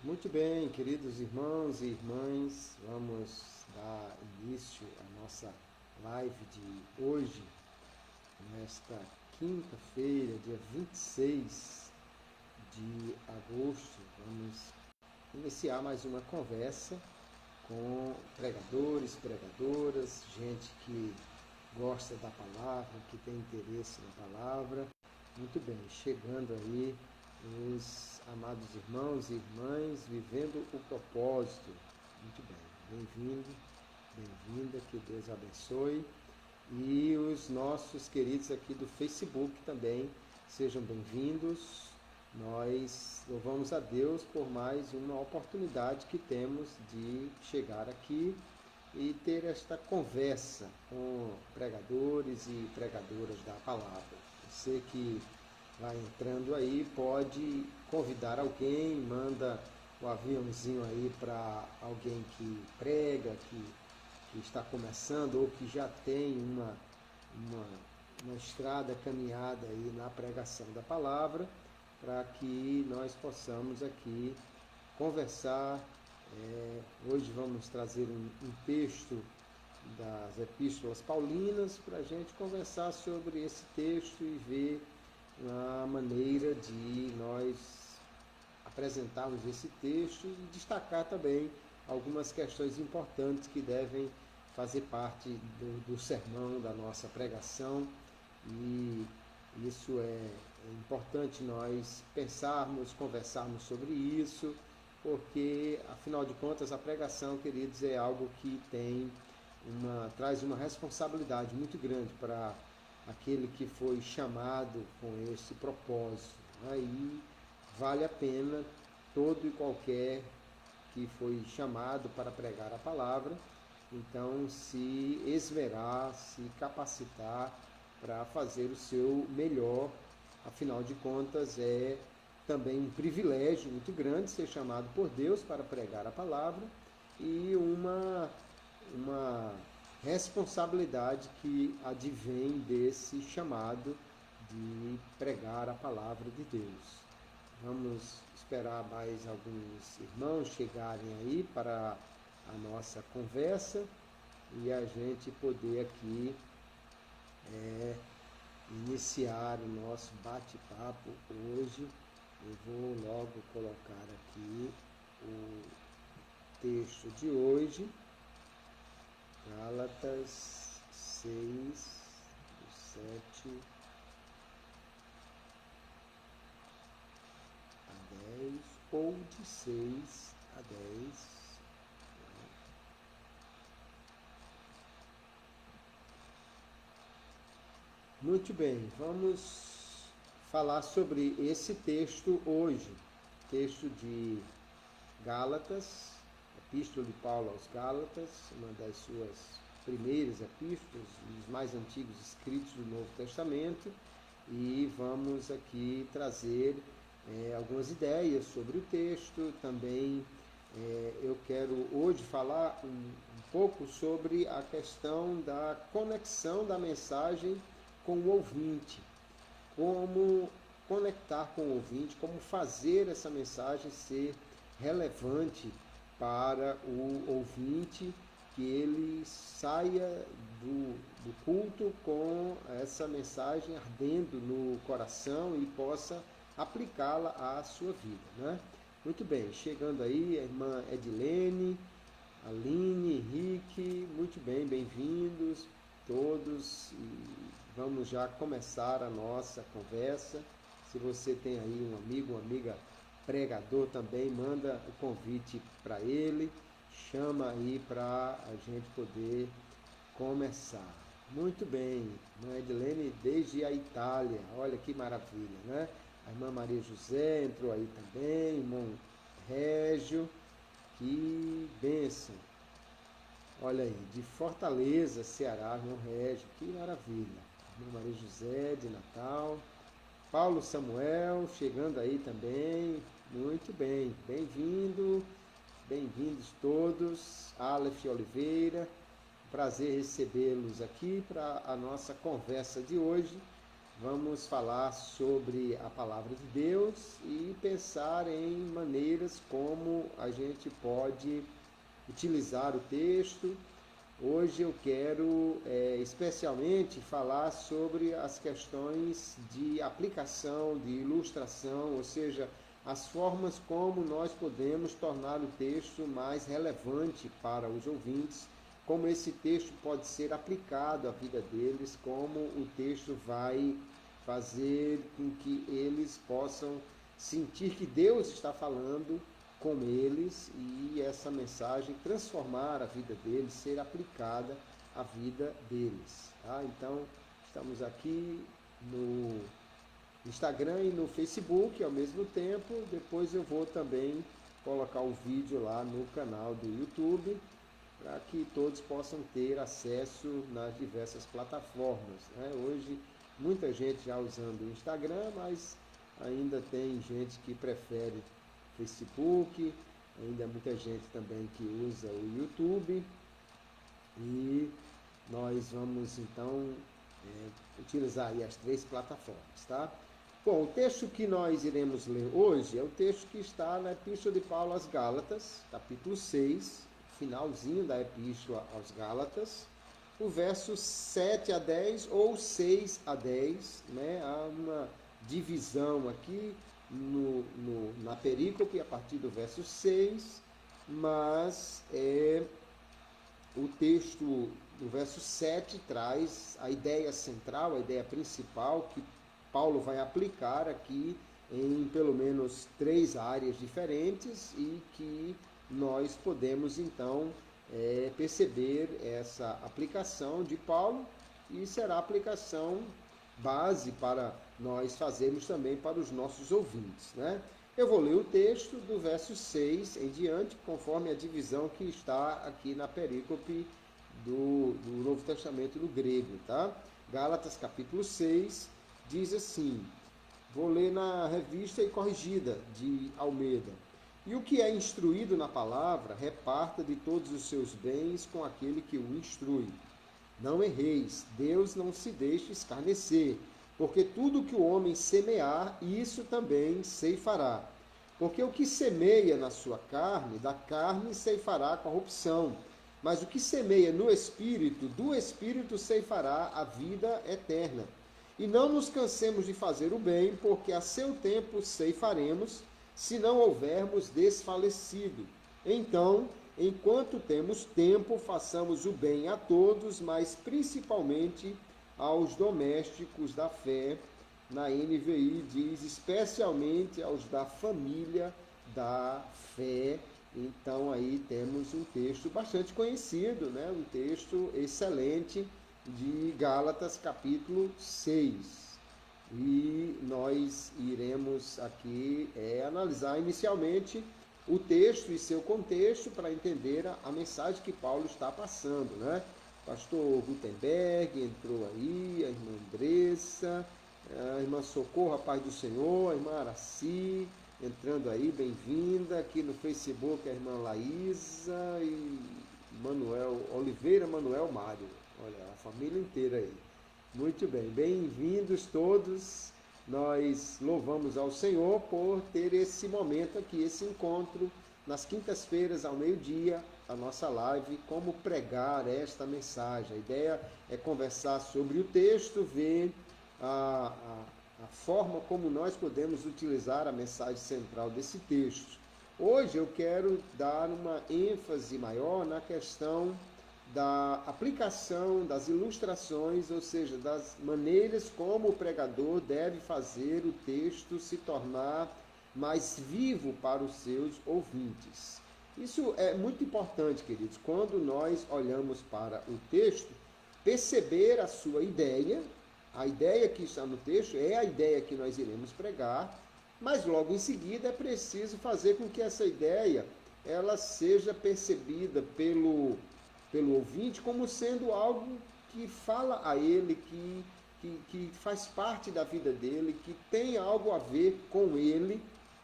Muito bem, queridos irmãos e irmãs, vamos dar início à nossa live de hoje, nesta quinta-feira, dia 26 de agosto. Vamos iniciar mais uma conversa com pregadores, pregadoras, gente que gosta da palavra, que tem interesse na palavra. Muito bem, chegando aí os amados irmãos e irmãs vivendo o propósito. Muito bem, bem-vindo, bem-vinda, que Deus abençoe. E os nossos queridos aqui do Facebook também, sejam bem-vindos. Nós louvamos a Deus por mais uma oportunidade que temos de chegar aqui e ter esta conversa com pregadores e pregadoras da palavra. Você que vai entrando aí pode convidar alguém, manda o aviãozinho aí para alguém que prega, que está começando ou que já tem uma estrada caminhada aí na pregação da palavra, para que nós possamos aqui conversar. Hoje vamos trazer um texto das Epístolas Paulinas para a gente conversar sobre esse texto e ver a maneira de nós apresentarmos esse texto e destacar também algumas questões importantes que devem fazer parte do sermão, da nossa pregação, e isso é importante nós pensarmos, conversarmos sobre isso, porque, afinal de contas, a pregação, queridos, é algo que traz uma responsabilidade muito grande para aquele que foi chamado com esse propósito. Aí vale a pena todo e qualquer que foi chamado para pregar a palavra, então se esmerar, se capacitar para fazer o seu melhor. Afinal de contas, é também um privilégio muito grande ser chamado por Deus para pregar a palavra e uma responsabilidade que advém desse chamado de pregar a palavra de Deus. Vamos esperar mais alguns irmãos chegarem aí para a nossa conversa e a gente poder aqui iniciar o nosso bate-papo hoje. Eu vou logo colocar aqui o texto de hoje, Gálatas 6, 7 a 10, ou de 6 a 10. Muito bem, vamos falar sobre esse texto hoje, texto de Gálatas, Epístola de Paulo aos Gálatas, uma das suas primeiras epístolas, os mais antigos escritos do Novo Testamento, e vamos aqui trazer algumas ideias sobre o texto. Também eu quero hoje falar um pouco sobre a questão da conexão da mensagem com o ouvinte, como conectar com o ouvinte, como fazer essa mensagem ser relevante para o ouvinte, que ele saia do culto com essa mensagem ardendo no coração e possa aplicá-la à sua vida, né? Muito bem, chegando aí a irmã Edilene, Aline, Henrique, muito bem, bem-vindos todos, e vamos já começar a nossa conversa. Se você tem aí um amigo, uma amiga pregador também, manda o convite para ele, chama aí para a gente poder começar. Muito bem, irmã Edilene desde a Itália, olha que maravilha, né? A irmã Maria José entrou aí também, irmão Régio, que bênção. Olha aí, de Fortaleza, Ceará, irmão Régio, que maravilha. Irmã Maria José, de Natal. Paulo Samuel, chegando aí também. Muito bem, bem-vindo, bem-vindos todos. Aleph Oliveira, prazer recebê-los aqui para a nossa conversa de hoje. vamos falar sobre a palavra de Deus e pensar em maneiras como a gente pode utilizar o texto. Hoje eu quero especialmente falar sobre as questões de aplicação, de ilustração, ou seja, as formas como nós podemos tornar o texto mais relevante para os ouvintes, como esse texto pode ser aplicado à vida deles, como o texto vai fazer com que eles possam sentir que Deus está falando com eles e essa mensagem transformar a vida deles, ser aplicada à vida deles. Tá? Então, estamos aqui no Instagram e no Facebook ao mesmo tempo. Depois eu vou também colocar o vídeo lá no canal do YouTube, para que todos possam ter acesso nas diversas plataformas. Né? Hoje, muita gente já usando o Instagram, mas ainda tem gente que prefere Facebook, ainda muita gente também que usa o YouTube, e nós vamos então utilizar aí as 3 plataformas, tá? Bom, o texto que nós iremos ler hoje é o texto que está na Epístola de Paulo aos Gálatas, capítulo 6, finalzinho da Epístola aos Gálatas, o verso 7 a 10 ou 6 a 10, né? Há uma divisão aqui na perícope a partir do verso 6, mas o texto do verso 7 traz a ideia central, a ideia principal que Paulo vai aplicar aqui em pelo menos 3 áreas diferentes e que nós podemos então perceber essa aplicação de Paulo e será a aplicação base para nós fazermos também para os nossos ouvintes, né? Eu vou ler o texto do verso 6 em diante, conforme a divisão que está aqui na perícope do Novo Testamento no grego, tá? Gálatas capítulo 6 diz assim, vou ler na revista e corrigida de Almeida. E o que é instruído na palavra, reparta de todos os seus bens com aquele que o instrui. Não erreis, Deus não se deixe escarnecer, porque tudo que o homem semear, isso também ceifará. Porque o que semeia na sua carne, da carne ceifará a corrupção, mas o que semeia no Espírito, do Espírito ceifará a vida eterna. E não nos cansemos de fazer o bem, porque a seu tempo ceifaremos, se não houvermos desfalecido. Então, enquanto temos tempo, façamos o bem a todos, mas principalmente aos domésticos da fé. Na NVI diz especialmente aos da família da fé. Então aí temos um texto bastante conhecido, né? Um texto excelente de Gálatas capítulo 6. E nós iremos aqui analisar inicialmente o texto e seu contexto para entender a mensagem que Paulo está passando, né? Pastor Gutenberg entrou aí, a irmã Andressa, a irmã Socorro, a paz do Senhor, a irmã Araci entrando aí, bem-vinda. Aqui no Facebook a irmã Laísa e Manuel Oliveira, Manuel Mário. Olha, a família inteira aí. Muito bem, bem-vindos todos. Nós louvamos ao Senhor por ter esse momento aqui, esse encontro nas quintas-feiras ao meio-dia, a nossa live, como pregar esta mensagem. A ideia é conversar sobre o texto, ver a forma como nós podemos utilizar a mensagem central desse texto. Hoje eu quero dar uma ênfase maior na questão da aplicação das ilustrações, ou seja, das maneiras como o pregador deve fazer o texto se tornar mais vivo para os seus ouvintes. Isso é muito importante, queridos, quando nós olhamos para o texto, perceber a sua ideia, a ideia que está no texto é a ideia que nós iremos pregar, mas logo em seguida é preciso fazer com que essa ideia ela seja percebida pelo ouvinte como sendo algo que fala a ele, que faz parte da vida dele, que tem algo a ver com ele,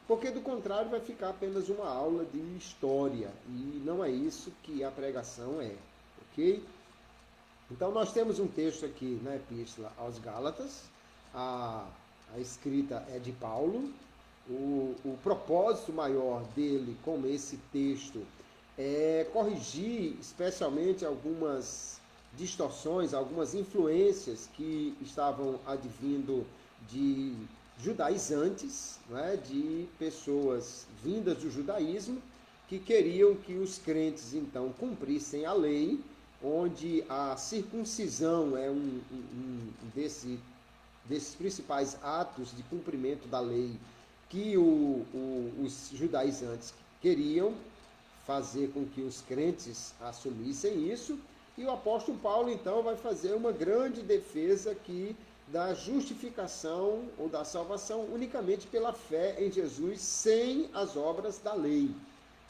porque do contrário vai ficar apenas uma aula de história, e não é isso que a pregação é, ok? Então nós temos um texto aqui na Epístola aos Gálatas, a escrita é de Paulo. O propósito maior dele com esse texto é corrigir especialmente algumas distorções, algumas influências que estavam advindo de judaizantes, né, de pessoas vindas do judaísmo, que queriam que os crentes então cumprissem a lei, onde a circuncisão é desses principais atos de cumprimento da lei que os judaizantes queriam fazer com que os crentes assumissem isso. E o apóstolo Paulo, então, vai fazer uma grande defesa aqui da justificação ou da salvação unicamente pela fé em Jesus, sem as obras da lei.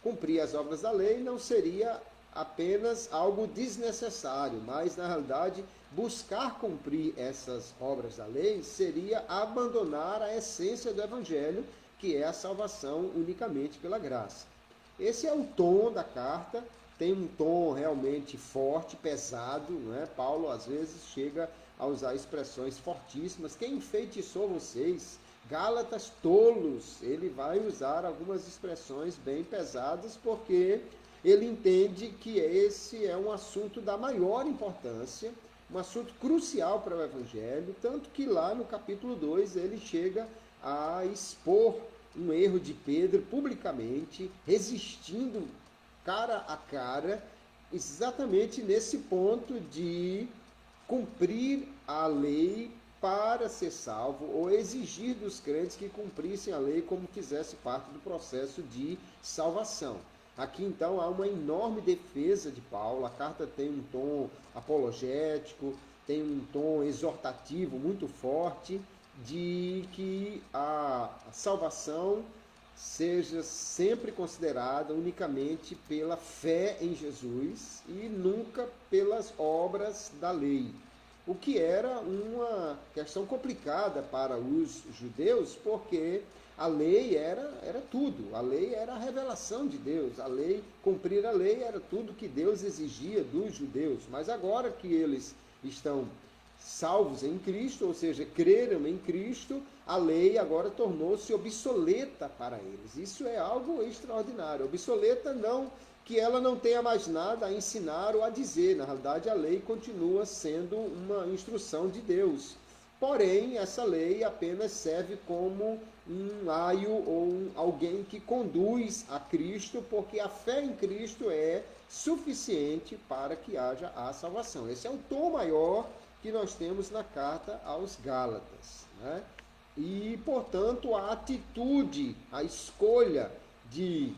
Cumprir as obras da lei não seria apenas algo desnecessário, mas, na realidade, buscar cumprir essas obras da lei seria abandonar a essência do Evangelho, que é a salvação unicamente pela graça. Esse é o tom da carta, tem um tom realmente forte, pesado, não é? Paulo, às vezes, chega a usar expressões fortíssimas. Quem enfeitiçou vocês? Gálatas tolos. Ele vai usar algumas expressões bem pesadas, porque ele entende que esse é um assunto da maior importância, um assunto crucial para o Evangelho, tanto que lá no capítulo 2 ele chega a expor um erro de Pedro publicamente, resistindo cara a cara, exatamente nesse ponto de cumprir a lei para ser salvo, ou exigir dos crentes que cumprissem a lei como fizesse parte do processo de salvação. Aqui, então, há uma enorme defesa de Paulo. A carta tem um tom apologético, tem um tom exortativo muito forte, de que a salvação seja sempre considerada unicamente pela fé em Jesus e nunca pelas obras da lei. O que era uma questão complicada para os judeus, porque a lei era tudo, a lei era a revelação de Deus, a lei, cumprir a lei era tudo que Deus exigia dos judeus, mas agora que eles estão salvos em Cristo, ou seja, creram em Cristo, a lei agora tornou-se obsoleta para eles. Isso é algo extraordinário. Obsoleta não que ela não tenha mais nada a ensinar ou a dizer. Na realidade, a lei continua sendo uma instrução de Deus. Porém, essa lei apenas serve como um aio ou alguém que conduz a Cristo, porque a fé em Cristo é suficiente para que haja a salvação. Esse é o tom maior que nós temos na carta aos Gálatas, né? E, portanto, a atitude, a escolha de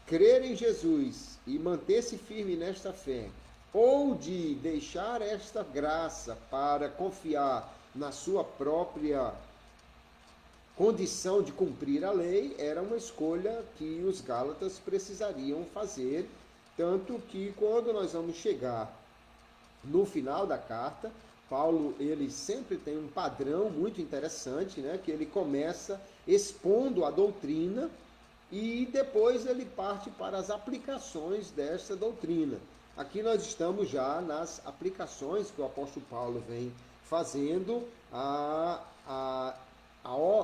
crer em Jesus e manter-se firme nesta fé, ou de deixar esta graça para confiar na sua própria condição de cumprir a lei, era uma escolha que os Gálatas precisariam fazer, tanto que quando nós vamos chegar no final da carta, Paulo, ele sempre tem um padrão muito interessante, né? Que ele começa expondo a doutrina e depois ele parte para as aplicações dessa doutrina. Aqui nós estamos já nas aplicações que o apóstolo Paulo vem fazendo,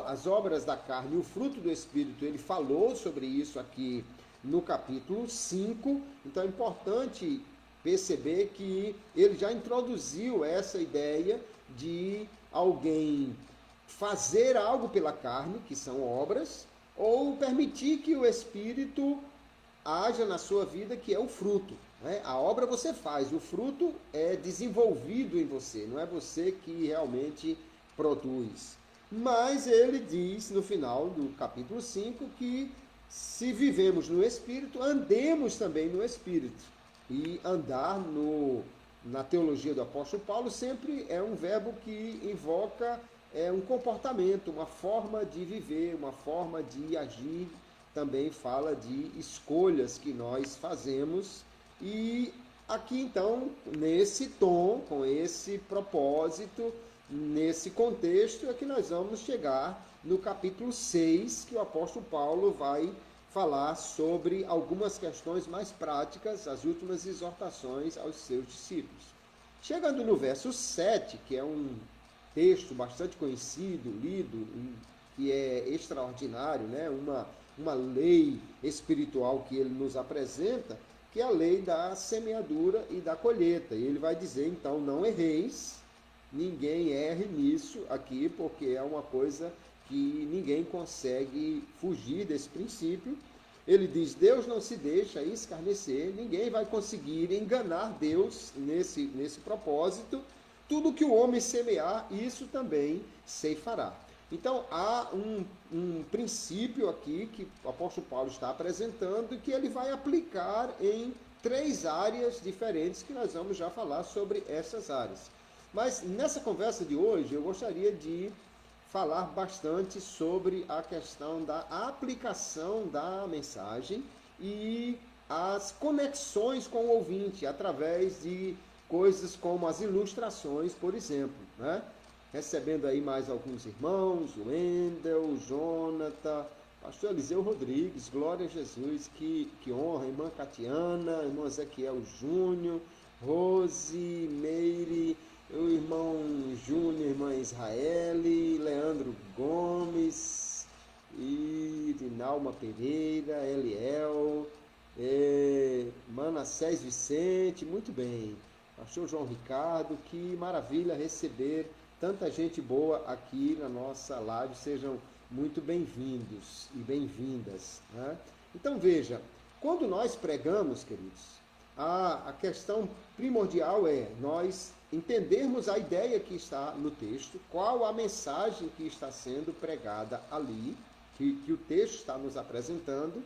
as obras da carne e o fruto do Espírito. Ele falou sobre isso aqui no capítulo 5, então é importante perceber que ele já introduziu essa ideia de alguém fazer algo pela carne, que são obras, ou permitir que o Espírito haja na sua vida, que é o fruto, né? A obra você faz, o fruto é desenvolvido em você, não é você que realmente produz. Mas ele diz no final do capítulo 5 que se vivemos no Espírito, andemos também no Espírito. E andar na teologia do apóstolo Paulo sempre é um verbo que invoca um comportamento, uma forma de viver, uma forma de agir. Também fala de escolhas que nós fazemos. E aqui então, nesse tom, com esse propósito, nesse contexto, é que nós vamos chegar no capítulo 6, que o apóstolo Paulo vai falar sobre algumas questões mais práticas, as últimas exortações aos seus discípulos. Chegando no verso 7, que é um texto bastante conhecido, lido, que é extraordinário, né? Uma lei espiritual que ele nos apresenta, que é a lei da semeadura e da colheita. E ele vai dizer, então, não erreis, ninguém erre nisso aqui, porque é uma coisa que ninguém consegue fugir desse princípio. Ele diz, Deus não se deixa escarnecer, ninguém vai conseguir enganar Deus nesse propósito. Tudo que o homem semear, isso também ceifará. Então, há um princípio aqui que o apóstolo Paulo está apresentando e que ele vai aplicar em 3 áreas diferentes, que nós vamos já falar sobre essas áreas. Mas nessa conversa de hoje, eu gostaria de falar bastante sobre a questão da aplicação da mensagem e as conexões com o ouvinte, através de coisas como as ilustrações, por exemplo, né? Recebendo aí mais alguns irmãos, o Wendel, o Jonathan, pastor Eliseu Rodrigues, glória a Jesus, que honra, irmã Catiana, irmão Ezequiel Júnior, Rose, Meire, o irmão Júnior, irmã Israele, Leandro Gomes, e Dinalma Pereira, Eliel, Manassés Vicente, muito bem. Pastor João Ricardo, que maravilha receber tanta gente boa aqui na nossa live. Sejam muito bem-vindos e bem-vindas, né? Então veja, quando nós pregamos, queridos, a questão primordial é nós entendermos a ideia que está no texto, qual a mensagem que está sendo pregada ali, que o texto está nos apresentando.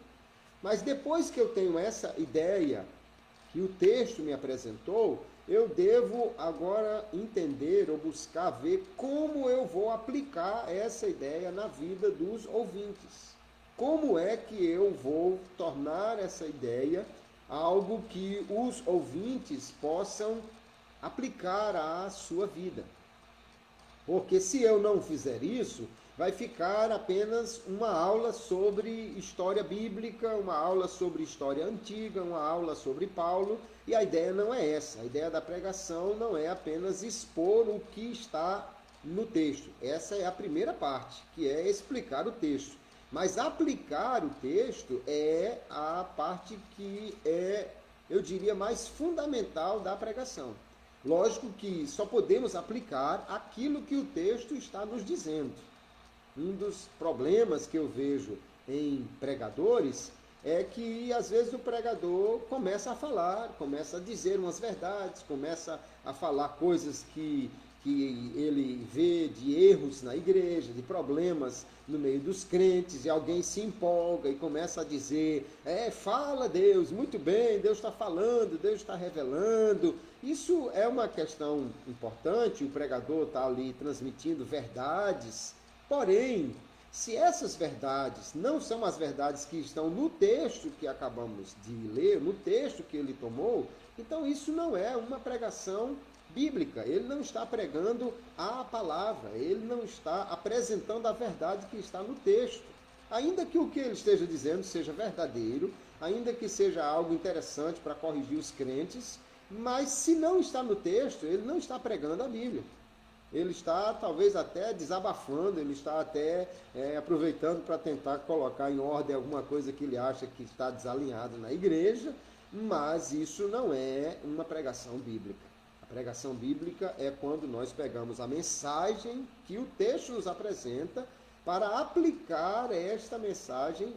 Mas depois que eu tenho essa ideia que o texto me apresentou, eu devo agora entender ou buscar ver como eu vou aplicar essa ideia na vida dos ouvintes. Como é que eu vou tornar essa ideia algo que os ouvintes possam aplicar à sua vida? Porque se eu não fizer isso, vai ficar apenas uma aula sobre história bíblica, uma aula sobre história antiga, uma aula sobre Paulo, e a ideia não é essa. A ideia da pregação não é apenas expor o que está no texto. Essa é a primeira parte, que é explicar o texto. Mas aplicar o texto é a parte que é, eu diria, mais fundamental da pregação. Lógico que só podemos aplicar aquilo que o texto está nos dizendo. Um dos problemas que eu vejo em pregadores é que, às vezes, o pregador começa a falar, começa a dizer umas verdades, começa a falar coisas que ele vê de erros na igreja, de problemas no meio dos crentes, e alguém se empolga e começa a dizer, fala Deus, muito bem, Deus está falando, Deus está revelando. Isso é uma questão importante, o pregador está ali transmitindo verdades. Porém, se essas verdades não são as verdades que estão no texto que acabamos de ler, no texto que ele tomou, então isso não é uma pregação bíblica. Ele não está pregando a palavra, ele não está apresentando a verdade que está no texto. Ainda que o que ele esteja dizendo seja verdadeiro, ainda que seja algo interessante para corrigir os crentes, mas se não está no texto, ele não está pregando a Bíblia. Ele está talvez até desabafando, ele está até aproveitando para tentar colocar em ordem alguma coisa que ele acha que está desalinhado na igreja, mas isso não é uma pregação bíblica. A pregação bíblica é quando nós pegamos a mensagem que o texto nos apresenta para aplicar esta mensagem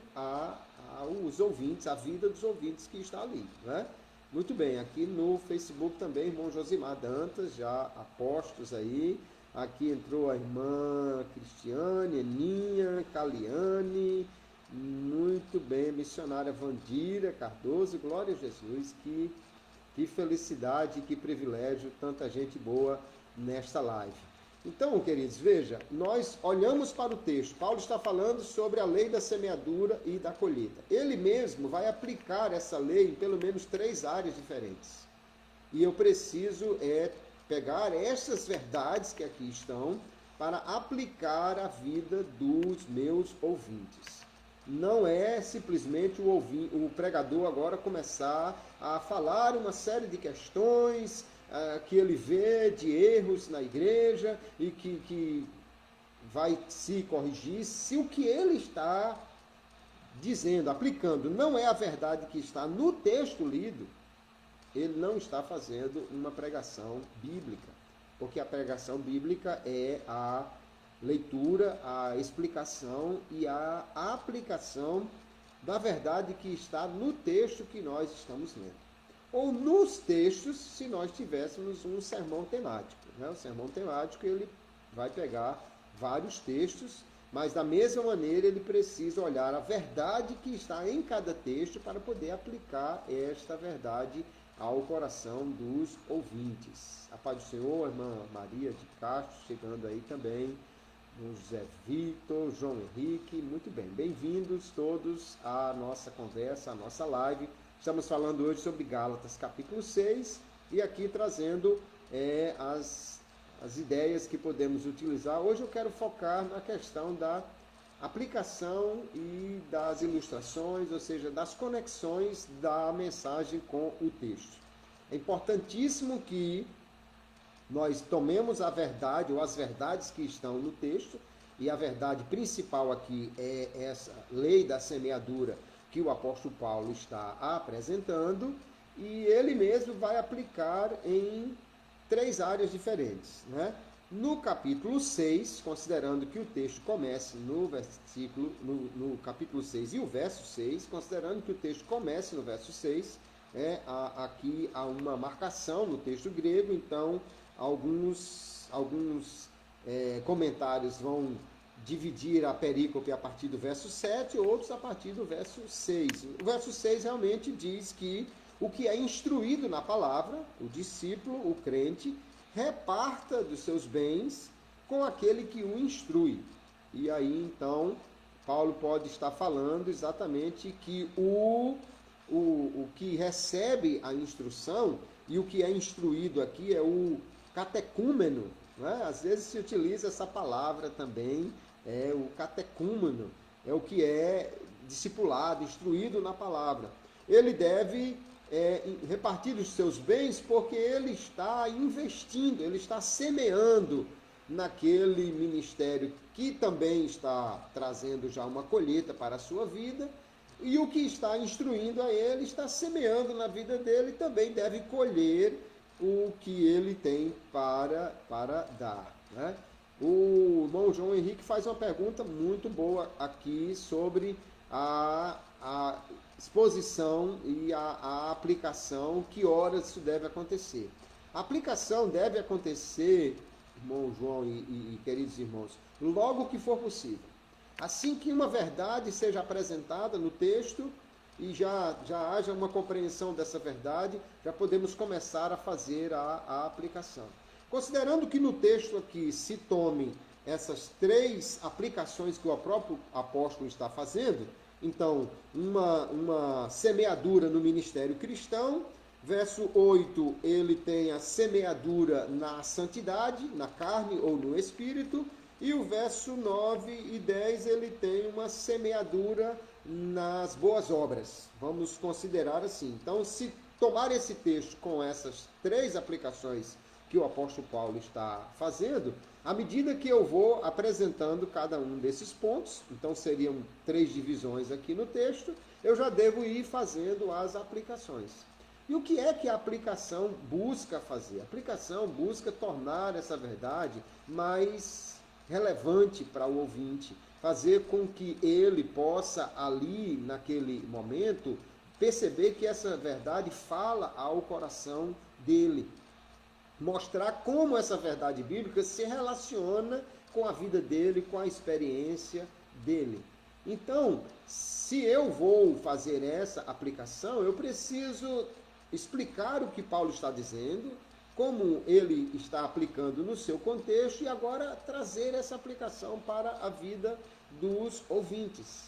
aos ouvintes, à vida dos ouvintes que está ali, né? Muito bem, aqui no Facebook também, irmão Josimar Dantas, já apostos aí. Aqui entrou a irmã Cristiane, Aninha, Caliane. Muito bem, missionária Vandira Cardoso, glória a Jesus. Que felicidade, que privilégio, tanta gente boa nesta live. Então, queridos, veja, nós olhamos para o texto. Paulo está falando sobre a lei da semeadura e da colheita. Ele mesmo vai aplicar essa lei em pelo menos 3 áreas diferentes. E eu preciso pegar essas verdades que aqui estão para aplicar à vida dos meus ouvintes. Não é simplesmente o pregador agora começar a falar uma série de questões que ele vê de erros na igreja e que vai se corrigir, se o que ele está dizendo, aplicando, não é a verdade que está no texto lido, ele não está fazendo uma pregação bíblica, porque a pregação bíblica é a leitura, a explicação e a aplicação da verdade que está no texto que nós estamos lendo. Ou nos textos, se nós tivéssemos um sermão temático. O sermão temático, ele vai pegar vários textos, mas da mesma maneira ele precisa olhar a verdade que está em cada texto para poder aplicar esta verdade ao coração dos ouvintes. A paz do Senhor, irmã Maria de Castro, chegando aí também, José Vitor, João Henrique, muito bem, bem-vindos todos à nossa conversa, à nossa live. Estamos falando hoje sobre Gálatas capítulo 6 e aqui trazendo as ideias que podemos utilizar. Hoje eu quero focar na questão da aplicação e das ilustrações, ou seja, das conexões da mensagem com o texto. É importantíssimo que nós tomemos a verdade ou as verdades que estão no texto, e a verdade principal aqui é essa lei da semeadura que o apóstolo Paulo está apresentando, e ele mesmo vai aplicar em 3 áreas diferentes, né? No capítulo 6, considerando que o texto comece no capítulo 6 e o verso 6, considerando que o texto comece no verso 6, aqui há uma marcação no texto grego, então alguns comentários vão dividir a perícope a partir do verso 7, outros a partir do verso 6. O verso 6 realmente diz que o que é instruído na palavra, o discípulo, o crente, reparta dos seus bens com aquele que o instrui. E aí, então, Paulo pode estar falando exatamente que o que recebe a instrução e o que é instruído aqui é o catecúmeno, né? Às vezes se utiliza essa palavra também, o catecúmeno, é o que é discipulado, instruído na palavra. Ele deve repartir os seus bens porque ele está investindo, ele está semeando naquele ministério que também está trazendo já uma colheita para a sua vida, e o que está instruindo a ele está semeando na vida dele e também deve colher o que ele tem para dar, né? O irmão João Henrique faz uma pergunta muito boa aqui sobre a exposição e a aplicação, que horas isso deve acontecer. A aplicação deve acontecer, irmão João e queridos irmãos, logo que for possível. Assim que uma verdade seja apresentada no texto e já haja uma compreensão dessa verdade, já podemos começar a fazer a aplicação. Considerando que no texto aqui se tome essas 3 aplicações que o próprio apóstolo está fazendo, então, uma semeadura no ministério cristão, verso 8, ele tem a semeadura na santidade, na carne ou no espírito, e o verso 9 e 10, ele tem uma semeadura nas boas obras. Vamos considerar assim. Então, se tomar esse texto com essas 3 aplicações que o apóstolo Paulo está fazendo, à medida que eu vou apresentando cada um desses pontos, então seriam 3 divisões aqui no texto, eu já devo ir fazendo as aplicações. E o que é que a aplicação busca fazer? A aplicação busca tornar essa verdade mais relevante para o ouvinte, fazer com que ele possa ali, naquele momento, perceber que essa verdade fala ao coração dele. Mostrar como essa verdade bíblica se relaciona com a vida dele, com a experiência dele. Então, se eu vou fazer essa aplicação, eu preciso explicar o que Paulo está dizendo, como ele está aplicando no seu contexto, e agora trazer essa aplicação para a vida dos ouvintes.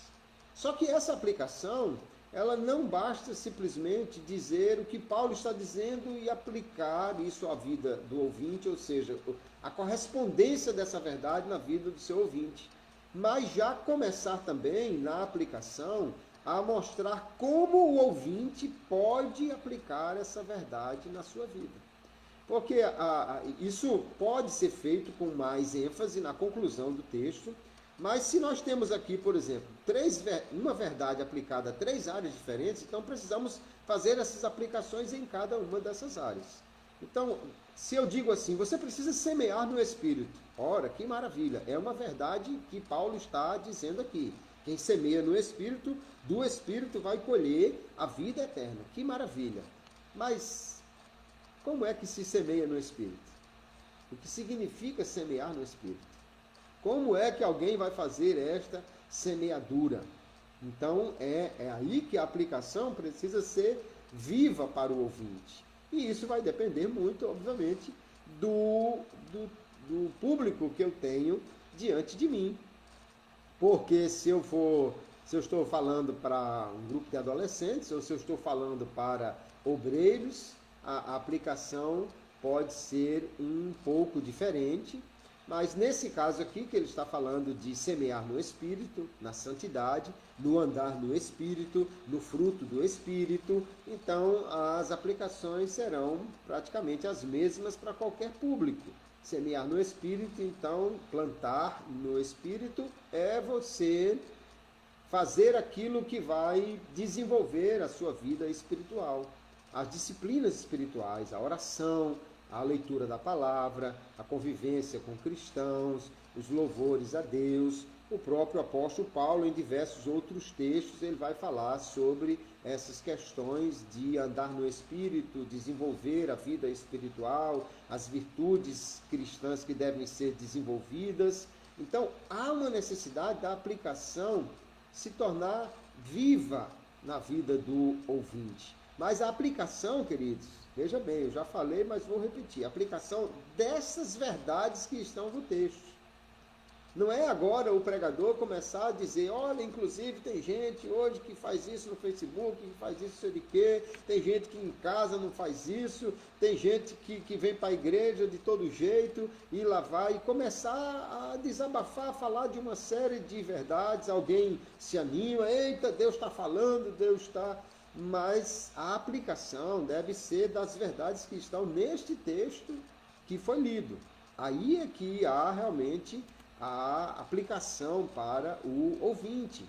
Só que essa aplicação, ela não basta simplesmente dizer o que Paulo está dizendo e aplicar isso à vida do ouvinte, ou seja, a correspondência dessa verdade na vida do seu ouvinte. Mas já começar também na aplicação a mostrar como o ouvinte pode aplicar essa verdade na sua vida. Porque isso pode ser feito com mais ênfase na conclusão do texto, mas se nós temos aqui, por exemplo, uma verdade aplicada a 3 áreas diferentes, então precisamos fazer essas aplicações em cada uma dessas áreas. Então, se eu digo assim, você precisa semear no Espírito. Ora, que maravilha! É uma verdade que Paulo está dizendo aqui. Quem semeia no Espírito, do Espírito vai colher a vida eterna. Que maravilha! Mas como é que se semeia no Espírito? O que significa semear no Espírito? Como é que alguém vai fazer esta semeadura? Então, é aí que a aplicação precisa ser viva para o ouvinte. E isso vai depender muito, obviamente, do público que eu tenho diante de mim. Porque se eu estou falando para um grupo de adolescentes, ou se eu estou falando para obreiros, a aplicação pode ser um pouco diferente, mas nesse caso aqui, que ele está falando de semear no Espírito, na santidade, no andar no Espírito, no fruto do Espírito, então as aplicações serão praticamente as mesmas para qualquer público. Semear no Espírito, então, plantar no Espírito é você fazer aquilo que vai desenvolver a sua vida espiritual. As disciplinas espirituais, a oração, a leitura da palavra, a convivência com cristãos, os louvores a Deus. O próprio apóstolo Paulo, em diversos outros textos, ele vai falar sobre essas questões de andar no Espírito, desenvolver a vida espiritual, as virtudes cristãs que devem ser desenvolvidas. Então, há uma necessidade da aplicação se tornar viva na vida do ouvinte. Mas a aplicação, queridos, veja bem, eu já falei, mas vou repetir, a aplicação dessas verdades que estão no texto. Não é agora o pregador começar a dizer, olha, inclusive tem gente hoje que faz isso no Facebook, que faz isso sei de quê, tem gente que em casa não faz isso, tem gente que vem para a igreja de todo jeito e lá vai, e começar a desabafar, a falar de uma série de verdades, alguém se anima, eita, Deus está falando, Deus está... Mas a aplicação deve ser das verdades que estão neste texto que foi lido. Aí é que há realmente a aplicação para o ouvinte.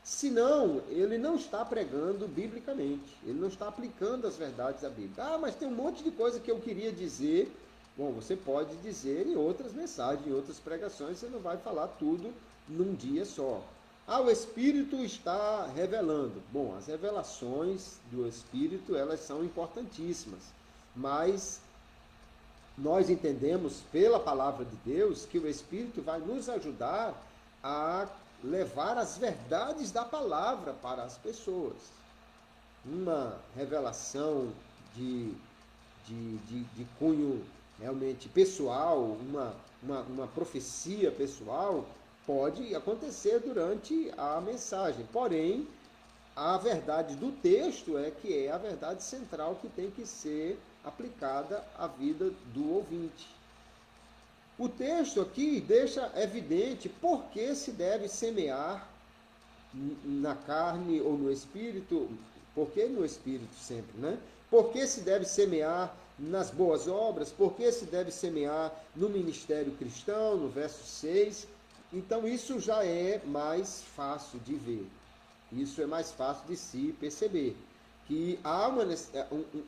Senão, ele não está pregando biblicamente, ele não está aplicando as verdades da Bíblia. Ah, mas tem um monte de coisa que eu queria dizer. Bom, você pode dizer em outras mensagens, em outras pregações, você não vai falar tudo num dia só. Ah, o Espírito está revelando. Bom, as revelações do Espírito, elas são importantíssimas, mas nós entendemos pela palavra de Deus que o Espírito vai nos ajudar a levar as verdades da palavra para as pessoas. Uma revelação de cunho realmente pessoal, uma profecia pessoal, pode acontecer durante a mensagem. Porém, a verdade do texto é que é a verdade central que tem que ser aplicada à vida do ouvinte. O texto aqui deixa evidente por que se deve semear na carne ou no espírito, por que no espírito sempre, né? Por que se deve semear nas boas obras, por que se deve semear no ministério cristão, no verso 6. Então isso já é mais fácil de ver, isso é mais fácil de se perceber. Que há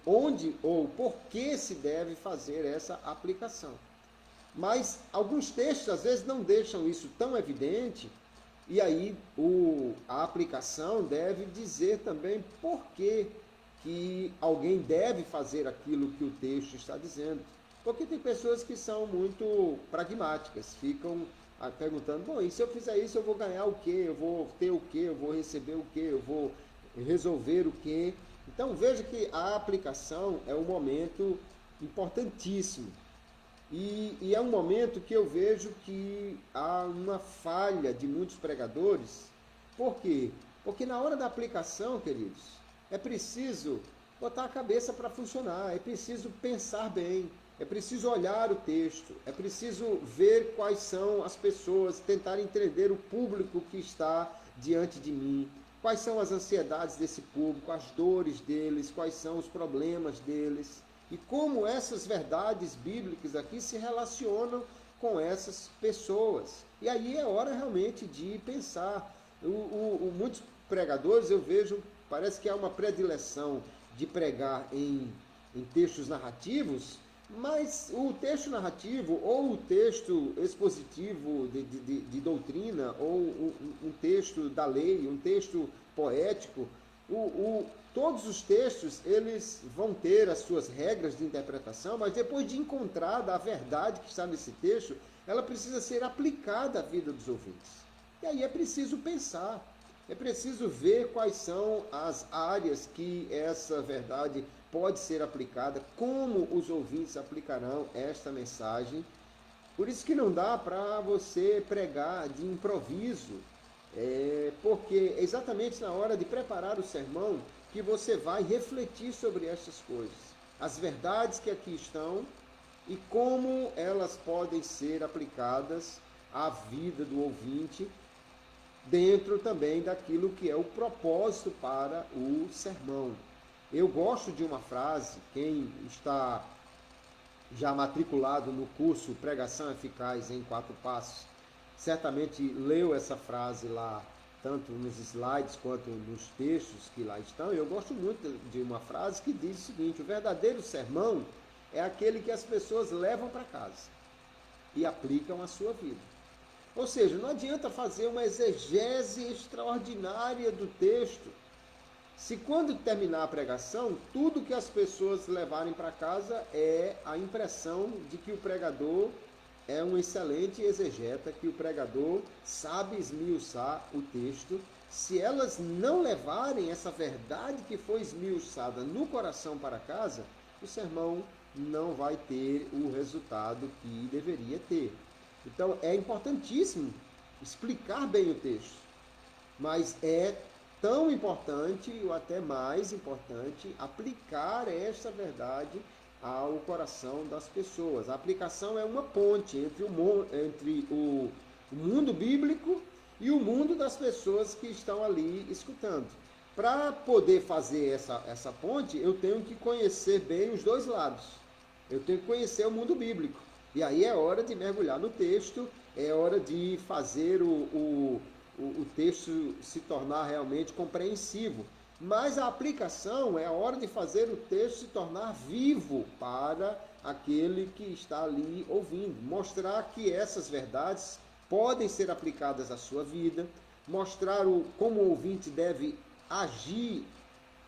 onde ou por que se deve fazer essa aplicação. Mas alguns textos às vezes não deixam isso tão evidente, e aí a aplicação deve dizer também por que alguém deve fazer aquilo que o texto está dizendo. Porque tem pessoas que são muito pragmáticas, ficam perguntando, bom, e se eu fizer isso eu vou ganhar o quê? Eu vou ter o quê? Eu vou receber o quê? Eu vou resolver o quê? Então veja que a aplicação é um momento importantíssimo. E é um momento que eu vejo que há uma falha de muitos pregadores. Por quê? Porque na hora da aplicação, queridos, é preciso botar a cabeça para funcionar, é preciso pensar bem, é preciso olhar o texto, é preciso ver quais são as pessoas, tentar entender o público que está diante de mim, quais são as ansiedades desse público, as dores deles, quais são os problemas deles. e como essas verdades bíblicas aqui se relacionam com essas pessoas. E aí é hora realmente de pensar. Muitos pregadores eu vejo, parece que há uma predileção de pregar em textos narrativos, mas o texto narrativo ou o texto expositivo de doutrina ou um texto da lei, um texto poético, todos os textos eles vão ter as suas regras de interpretação, mas depois de encontrada a verdade que está nesse texto, ela precisa ser aplicada à vida dos ouvintes. E aí é preciso pensar, é preciso ver quais são as áreas que essa verdade pode ser aplicada, como os ouvintes aplicarão esta mensagem. Por isso que não dá para você pregar de improviso, porque é exatamente na hora de preparar o sermão que você vai refletir sobre estas coisas, as verdades que aqui estão e como elas podem ser aplicadas à vida do ouvinte, dentro também daquilo que é o propósito para o sermão. Eu gosto de uma frase, quem está já matriculado no curso Pregação Eficaz em 4 Passos, certamente leu essa frase lá, tanto nos slides quanto nos textos que lá estão. Eu gosto muito de uma frase que diz o seguinte: o verdadeiro sermão é aquele que as pessoas levam para casa e aplicam à sua vida. Ou seja, não adianta fazer uma exegese extraordinária do texto, se quando terminar a pregação, tudo que as pessoas levarem para casa é a impressão de que o pregador é um excelente exegeta, que o pregador sabe esmiuçar o texto. Se elas não levarem essa verdade que foi esmiuçada no coração para casa, o sermão não vai ter o resultado que deveria ter. Então é importantíssimo explicar bem o texto, mas é tão importante, ou até mais importante, aplicar esta verdade ao coração das pessoas. A aplicação é uma ponte entre o mundo bíblico e o mundo das pessoas que estão ali escutando. Para poder fazer essa ponte, eu tenho que conhecer bem os dois lados. Eu tenho que conhecer o mundo bíblico. E aí é hora de mergulhar no texto, é hora de fazer o texto se tornar realmente compreensivo. Mas a aplicação é a hora de fazer o texto se tornar vivo para aquele que está ali ouvindo. Mostrar que essas verdades podem ser aplicadas à sua vida, mostrar como o ouvinte deve agir,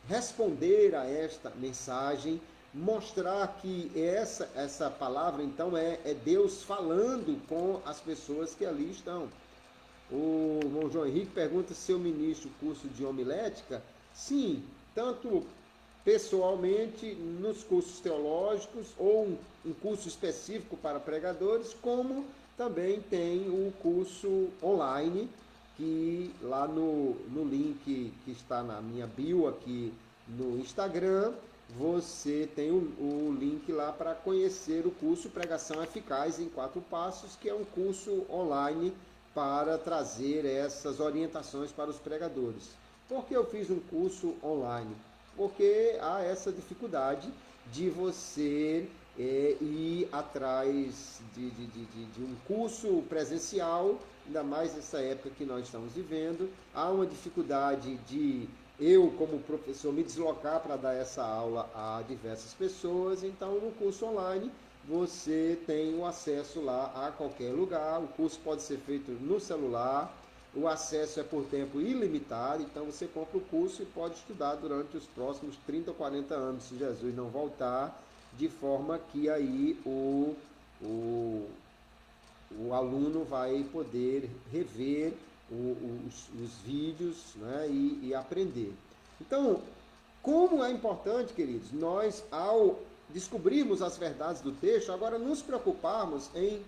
responder a esta mensagem, mostrar que essa palavra, então, é Deus falando com as pessoas que ali estão. O irmão João Henrique pergunta se eu ministro o curso de homilética. Sim, tanto pessoalmente nos cursos teológicos ou um curso específico para pregadores, como também tem o curso online, que lá no link que está na minha bio aqui no Instagram, você tem o link lá para conhecer o curso Pregação Eficaz em 4 Passos, que é um curso online para trazer essas orientações para os pregadores. Por que eu fiz um curso online? Porque há essa dificuldade de você ir atrás de um curso presencial, ainda mais nessa época que nós estamos vivendo. Há uma dificuldade de eu, como professor, me deslocar para dar essa aula a diversas pessoas. Então, no curso online, você tem o acesso lá a qualquer lugar. O curso pode ser feito no celular, o acesso é por tempo ilimitado, então você compra o curso e pode estudar durante os próximos 30 ou 40 anos, se Jesus não voltar, de forma que aí o aluno vai poder rever os vídeos, né, e aprender. Então, como é importante, queridos, nós, ao descobrirmos as verdades do texto, agora nos preocuparmos em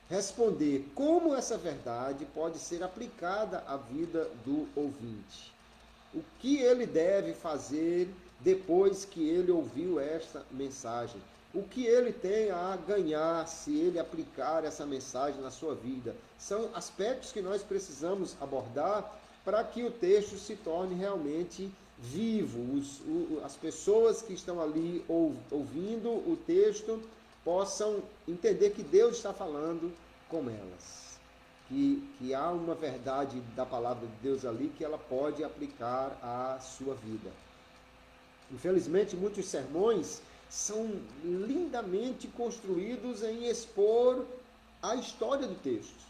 responder como essa verdade pode ser aplicada à vida do ouvinte. O que ele deve fazer depois que ele ouviu esta mensagem? O que ele tem a ganhar se ele aplicar essa mensagem na sua vida? São aspectos que nós precisamos abordar para que o texto se torne realmente vivo, as pessoas que estão ali ouvindo o texto possam entender que Deus está falando com elas, que há uma verdade da palavra de Deus ali que ela pode aplicar à sua vida. Infelizmente, muitos sermões são lindamente construídos em expor a história do texto,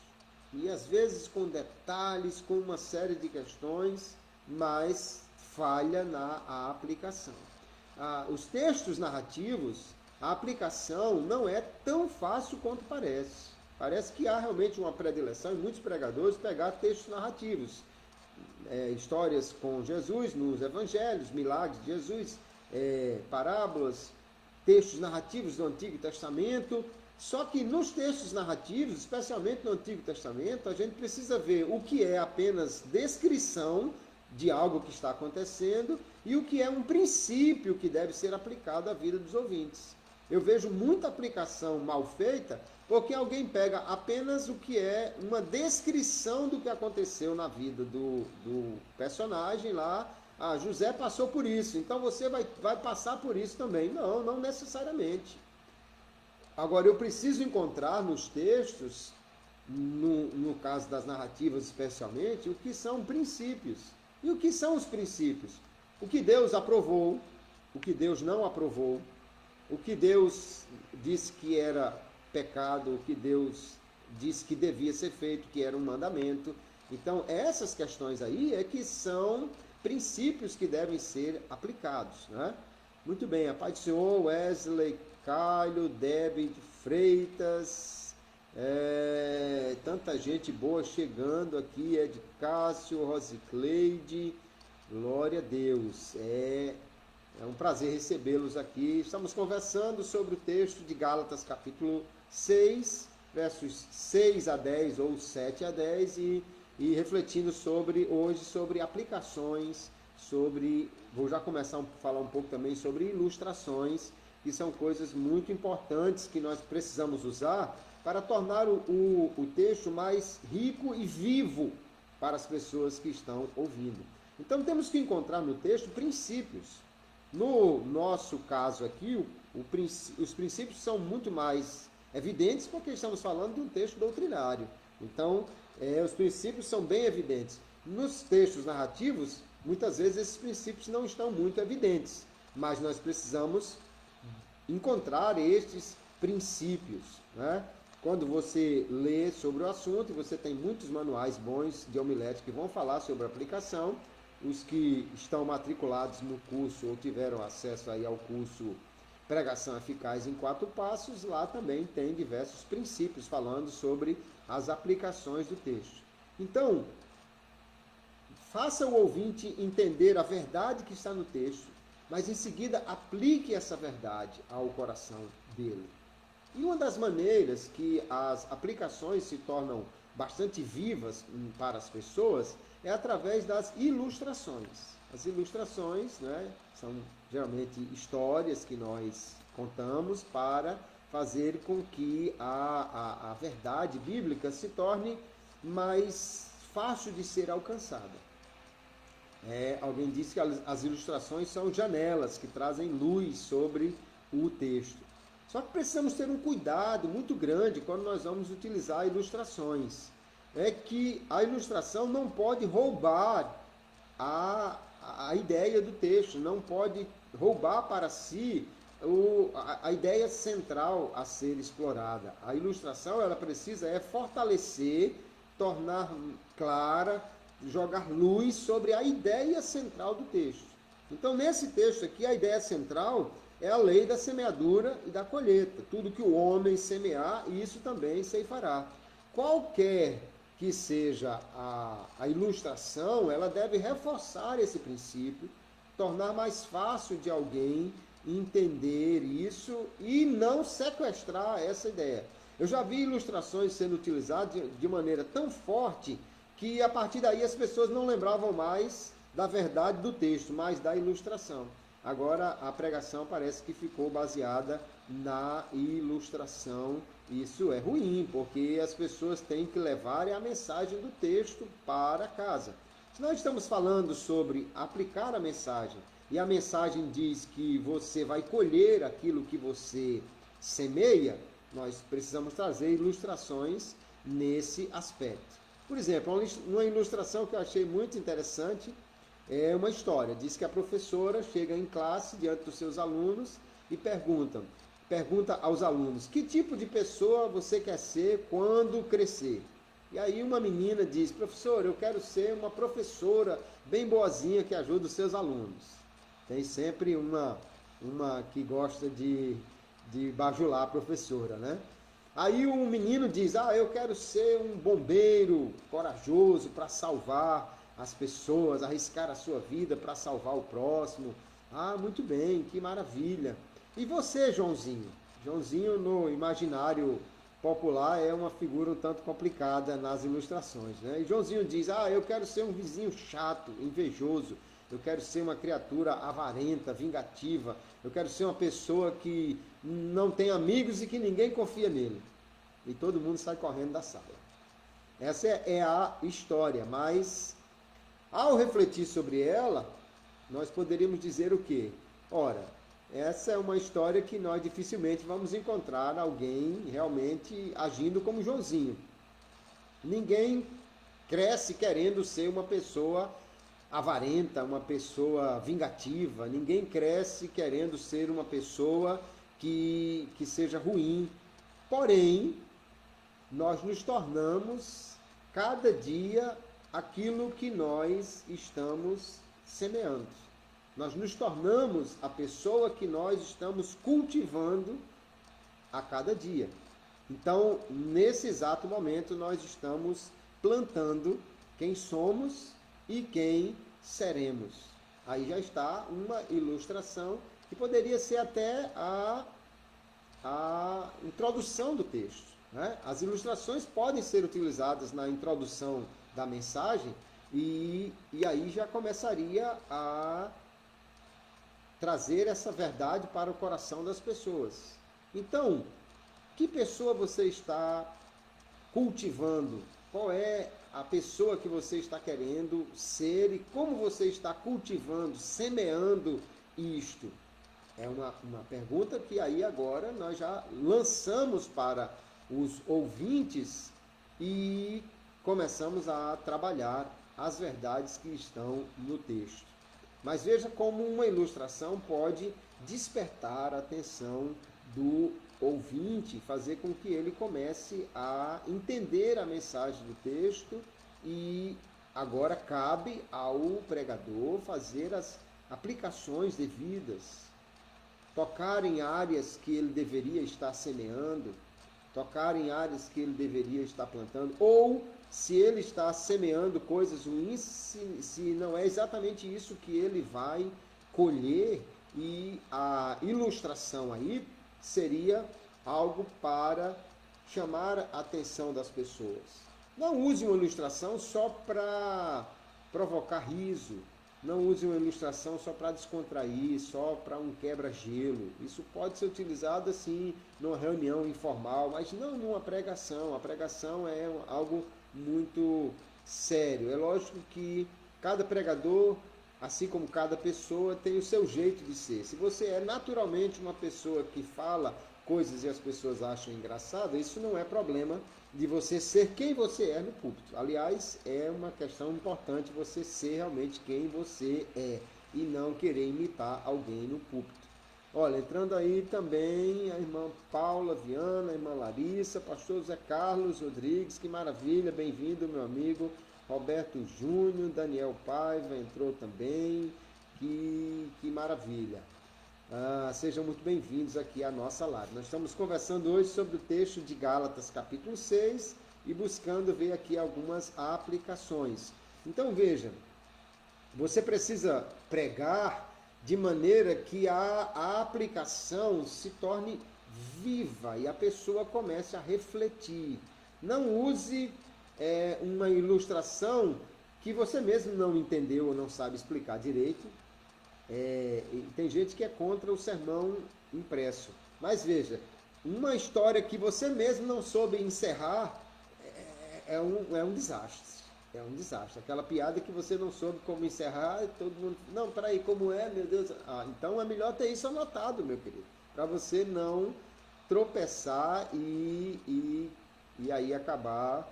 e às vezes com detalhes, com uma série de questões, mas falha na aplicação. Os textos narrativos, a aplicação não é tão fácil quanto parece. Parece que há realmente uma predileção em muitos pregadores pegar textos narrativos, histórias com Jesus nos evangelhos, milagres de Jesus, parábolas, textos narrativos do Antigo Testamento. Só que nos textos narrativos, especialmente no Antigo Testamento, a gente precisa ver o que é apenas descrição de algo que está acontecendo e o que é um princípio que deve ser aplicado à vida dos ouvintes. Eu vejo muita aplicação mal feita porque alguém pega apenas o que é uma descrição do que aconteceu na vida do personagem lá. José passou por isso, então você vai passar por isso também. Não, não necessariamente. Agora, eu preciso encontrar nos textos, no caso das narrativas especialmente, o que são princípios. E o que são os princípios? O que Deus aprovou, o que Deus não aprovou, o que Deus disse que era pecado, o que Deus disse que devia ser feito, que era um mandamento. Então, essas questões aí é que são princípios que devem ser aplicados, né? Muito bem, a paz do Senhor, Wesley, Caio, Débora Freitas, tanta gente boa chegando aqui, Ed Cássio, Rosicleide, glória a Deus, é um prazer recebê-los aqui. Estamos conversando sobre o texto de Gálatas capítulo 6, versos 6 a 10 ou 7 a 10 e refletindo hoje sobre aplicações, vou já começar a falar um pouco também sobre ilustrações, que são coisas muito importantes que nós precisamos usar para tornar o texto mais rico e vivo para as pessoas que estão ouvindo. Então temos que encontrar no texto princípios. No nosso caso aqui, os princípios são muito mais evidentes porque estamos falando de um texto doutrinário. Então, os princípios são bem evidentes. Nos textos narrativos, muitas vezes esses princípios não estão muito evidentes, mas nós precisamos encontrar estes princípios, né? Quando você lê sobre o assunto, você tem muitos manuais bons de homilética que vão falar sobre a aplicação. Os que estão matriculados no curso ou tiveram acesso aí ao curso Pregação Eficaz em 4 Passos, lá também tem diversos princípios falando sobre as aplicações do texto. Então, faça o ouvinte entender a verdade que está no texto, mas em seguida aplique essa verdade ao coração dele. E uma das maneiras que as aplicações se tornam bastante vivas para as pessoas é através das ilustrações. As ilustrações, né, são geralmente histórias que nós contamos para fazer com que a verdade bíblica se torne mais fácil de ser alcançada. Alguém disse que as ilustrações são janelas que trazem luz sobre o texto. Só que precisamos ter um cuidado muito grande quando nós vamos utilizar ilustrações. É que a ilustração não pode roubar a ideia do texto, não pode roubar para si a ideia central a ser explorada. A ilustração ela precisa fortalecer, tornar clara, jogar luz sobre a ideia central do texto. Então, nesse texto aqui, a ideia central é a lei da semeadura e da colheita. Tudo que o homem semear, isso também ceifará. Qualquer que seja a ilustração, ela deve reforçar esse princípio, tornar mais fácil de alguém entender isso e não sequestrar essa ideia. Eu já vi ilustrações sendo utilizadas de maneira tão forte que a partir daí as pessoas não lembravam mais da verdade do texto, mas da ilustração. Agora a pregação parece que ficou baseada na ilustração. Isso é ruim, porque as pessoas têm que levar a mensagem do texto para casa. Se nós estamos falando sobre aplicar a mensagem, e a mensagem diz que você vai colher aquilo que você semeia, nós precisamos trazer ilustrações nesse aspecto. Por exemplo, uma ilustração que eu achei muito interessante é uma história. Diz que a professora chega em classe diante dos seus alunos e pergunta aos alunos: que tipo de pessoa você quer ser quando crescer? E aí uma menina diz: professor, eu quero ser uma professora bem boazinha que ajuda os seus alunos. Tem sempre uma que gosta de bajular a professora, né? Aí o menino diz: eu quero ser um bombeiro corajoso para salvar as pessoas, arriscar a sua vida para salvar o próximo. Muito bem, que maravilha. E você, Joãozinho? Joãozinho, no imaginário popular, é uma figura um tanto complicada nas ilustrações, né? E Joãozinho diz: eu quero ser um vizinho chato, invejoso. Eu quero ser uma criatura avarenta, vingativa. Eu quero ser uma pessoa que não tem amigos e que ninguém confia nele. E todo mundo sai correndo da sala. Essa é a história, mas ao refletir sobre ela, nós poderíamos dizer o quê? Ora, essa é uma história que nós dificilmente vamos encontrar alguém realmente agindo como Joãozinho. Ninguém cresce querendo ser uma pessoa avarenta, uma pessoa vingativa. Ninguém cresce querendo ser uma pessoa que seja ruim. Porém, nós nos tornamos cada dia aquilo que nós estamos semeando. Nós nos tornamos a pessoa que nós estamos cultivando a cada dia. Então, nesse exato momento, nós estamos plantando quem somos e quem seremos. Aí já está uma ilustração que poderia ser até a introdução do texto, né? As ilustrações podem ser utilizadas na introdução da mensagem e aí já começaria a trazer essa verdade para o coração das pessoas. Então, que pessoa você está cultivando? Qual é a pessoa que você está querendo ser e como você está cultivando, semeando isto? É uma pergunta que aí agora nós já lançamos para os ouvintes e começamos a trabalhar as verdades que estão no texto. Mas veja como uma ilustração pode despertar a atenção do ouvinte, fazer com que ele comece a entender a mensagem do texto e agora cabe ao pregador fazer as aplicações devidas, tocar em áreas que ele deveria estar semeando, tocar em áreas que ele deveria estar plantando, ou se ele está semeando coisas ruins, se não é exatamente isso que ele vai colher. E a ilustração aí seria algo para chamar a atenção das pessoas. Não use uma ilustração só para provocar riso, não use uma ilustração só para descontrair, só para um quebra-gelo. Isso pode ser utilizado assim numa reunião informal, mas não numa pregação. A pregação é algo muito sério. É lógico que cada pregador, assim como cada pessoa, tem o seu jeito de ser. Se você é naturalmente uma pessoa que fala coisas e as pessoas acham engraçado, isso não é problema de você ser quem você é no púlpito. Aliás, é uma questão importante você ser realmente quem você é e não querer imitar alguém no púlpito. Olha, entrando aí também a irmã Paula Viana, a irmã Larissa, pastor Zé Carlos Rodrigues, que maravilha, bem-vindo, meu amigo. Roberto Júnior, Daniel Paiva entrou também, que maravilha. Sejam muito bem-vindos aqui à nossa live. Nós estamos conversando hoje sobre o texto de Gálatas, capítulo 6, e buscando ver aqui algumas aplicações. Então veja, você precisa pregar de maneira que a aplicação se torne viva e a pessoa comece a refletir. Não use uma ilustração que você mesmo não entendeu ou não sabe explicar direito. Tem gente que é contra o sermão impresso. Mas veja, uma história que você mesmo não soube encerrar é um desastre. é um desastre. Aquela piada que você não soube como encerrar, e todo mundo, não, peraí, como é, meu Deus? Então é melhor ter isso anotado, meu querido, para você não tropeçar e aí acabar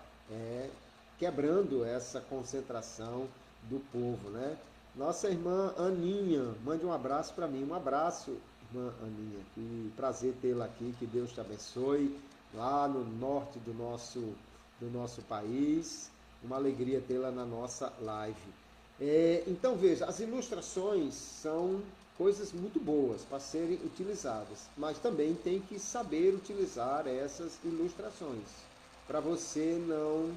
quebrando essa concentração do povo, né? Nossa irmã Aninha, mande um abraço para mim. Um abraço, irmã Aninha. Que prazer tê-la aqui, que Deus te abençoe. Lá no norte do nosso país. Uma alegria tê-la na nossa live. Então veja, as ilustrações são coisas muito boas para serem utilizadas, mas também tem que saber utilizar essas ilustrações para você não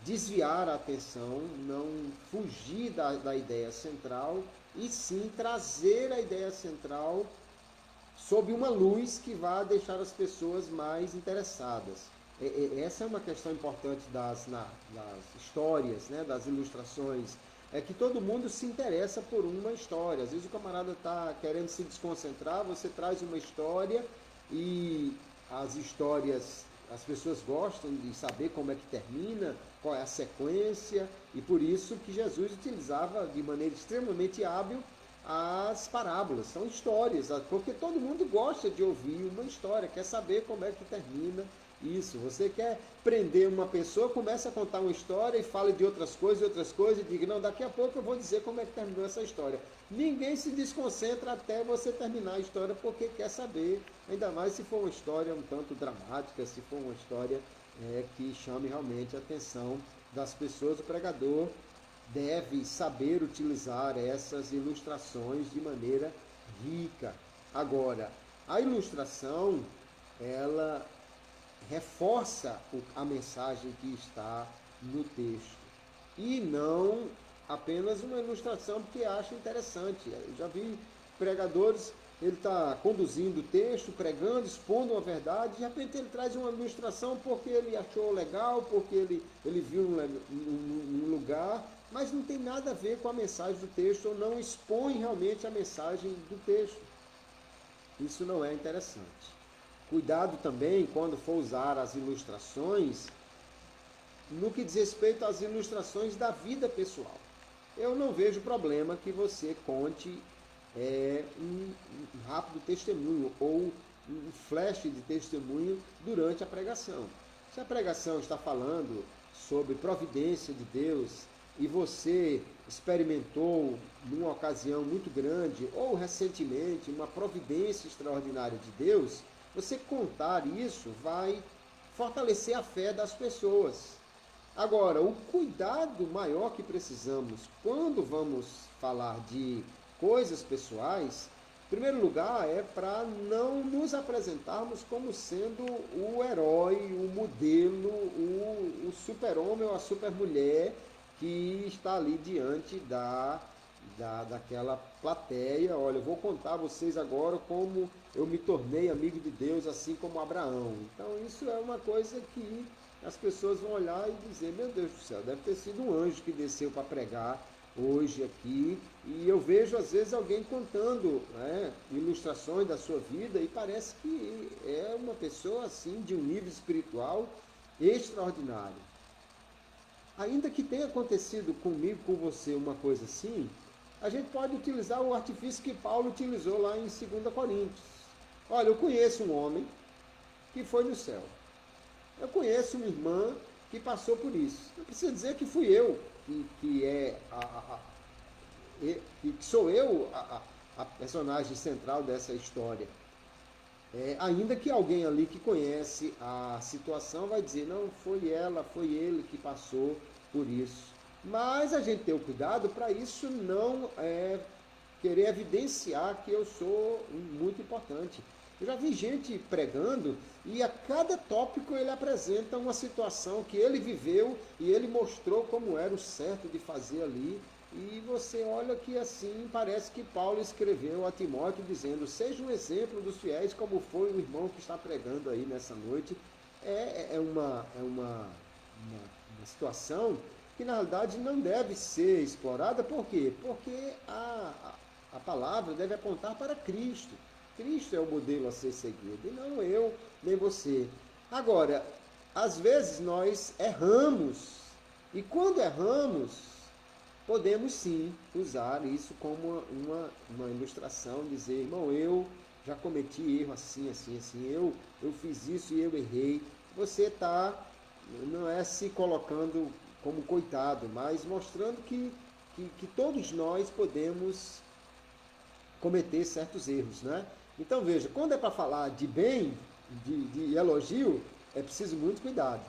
desviar a atenção, não fugir da ideia central e sim trazer a ideia central sob uma luz que vá deixar as pessoas mais interessadas. Essa é uma questão importante das histórias, né, das ilustrações, é que todo mundo se interessa por uma história. Às vezes o camarada está querendo se desconcentrar, você traz uma história e as histórias, as pessoas gostam de saber como é que termina, qual é a sequência, e por isso que Jesus utilizava de maneira extremamente hábil as parábolas, são histórias, porque todo mundo gosta de ouvir uma história, quer saber como é que termina isso. Você quer prender uma pessoa, começa a contar uma história e fala de outras coisas, e diga, não, daqui a pouco eu vou dizer como é que terminou essa história. Ninguém se desconcentra até você terminar a história, porque quer saber, ainda mais se for uma história um tanto dramática, se for uma história que chame realmente a atenção das pessoas. O pregador deve saber utilizar essas ilustrações de maneira rica. Agora, a ilustração, ela reforça a mensagem que está no texto e não apenas uma ilustração porque acha interessante. Eu já vi pregadores, ele está conduzindo o texto, pregando, expondo uma verdade, de repente ele traz uma ilustração porque ele achou legal, porque ele viu um lugar, mas não tem nada a ver com a mensagem do texto, ou não expõe realmente a mensagem do texto. Isso não é interessante. Cuidado também quando for usar as ilustrações no que diz respeito às ilustrações da vida pessoal. Eu não vejo problema que você conte um rápido testemunho ou um flash de testemunho durante a pregação. Se a pregação está falando sobre providência de Deus e você experimentou numa ocasião muito grande ou recentemente uma providência extraordinária de Deus, você contar isso vai fortalecer a fé das pessoas. Agora, o cuidado maior que precisamos quando vamos falar de coisas pessoais, em primeiro lugar, é para não nos apresentarmos como sendo o herói, o modelo, o super-homem ou a super-mulher que está ali diante daquela plateia. Olha, eu vou contar a vocês agora como eu me tornei amigo de Deus, assim como Abraão. Então, isso é uma coisa que as pessoas vão olhar e dizer, meu Deus do céu, deve ter sido um anjo que desceu para pregar hoje aqui. E eu vejo às vezes alguém contando ilustrações da sua vida e parece que é uma pessoa assim de um nível espiritual extraordinário. Ainda que tenha acontecido comigo, com você, uma coisa assim, a gente pode utilizar o artifício que Paulo utilizou lá em 2 Coríntios. Olha, eu conheço um homem que foi no céu. Eu conheço uma irmã que passou por isso. Não precisa dizer que fui eu, que sou eu a personagem central dessa história. Ainda que alguém ali que conhece a situação vai dizer, não, foi ela, foi ele que passou por isso. Mas a gente tem o cuidado para isso não querer evidenciar que eu sou muito importante. Eu já vi gente pregando e a cada tópico ele apresenta uma situação que ele viveu e ele mostrou como era o certo de fazer ali. E você olha que assim parece que Paulo escreveu a Timóteo dizendo, seja um exemplo dos fiéis como foi o irmão que está pregando aí nessa noite. É uma situação que na realidade não deve ser explorada. Por quê? Porque a palavra deve apontar para Cristo. Cristo é o modelo a ser seguido, e não eu, nem você. Agora, às vezes nós erramos E quando erramos, podemos sim usar isso como uma ilustração, dizer, irmão, eu já cometi erro assim, assim, assim, eu fiz isso e eu errei. Você não é se colocando como coitado, mas mostrando que todos nós podemos cometer certos erros, né? Então veja, quando é para falar de bem, de elogio, é preciso muito cuidado.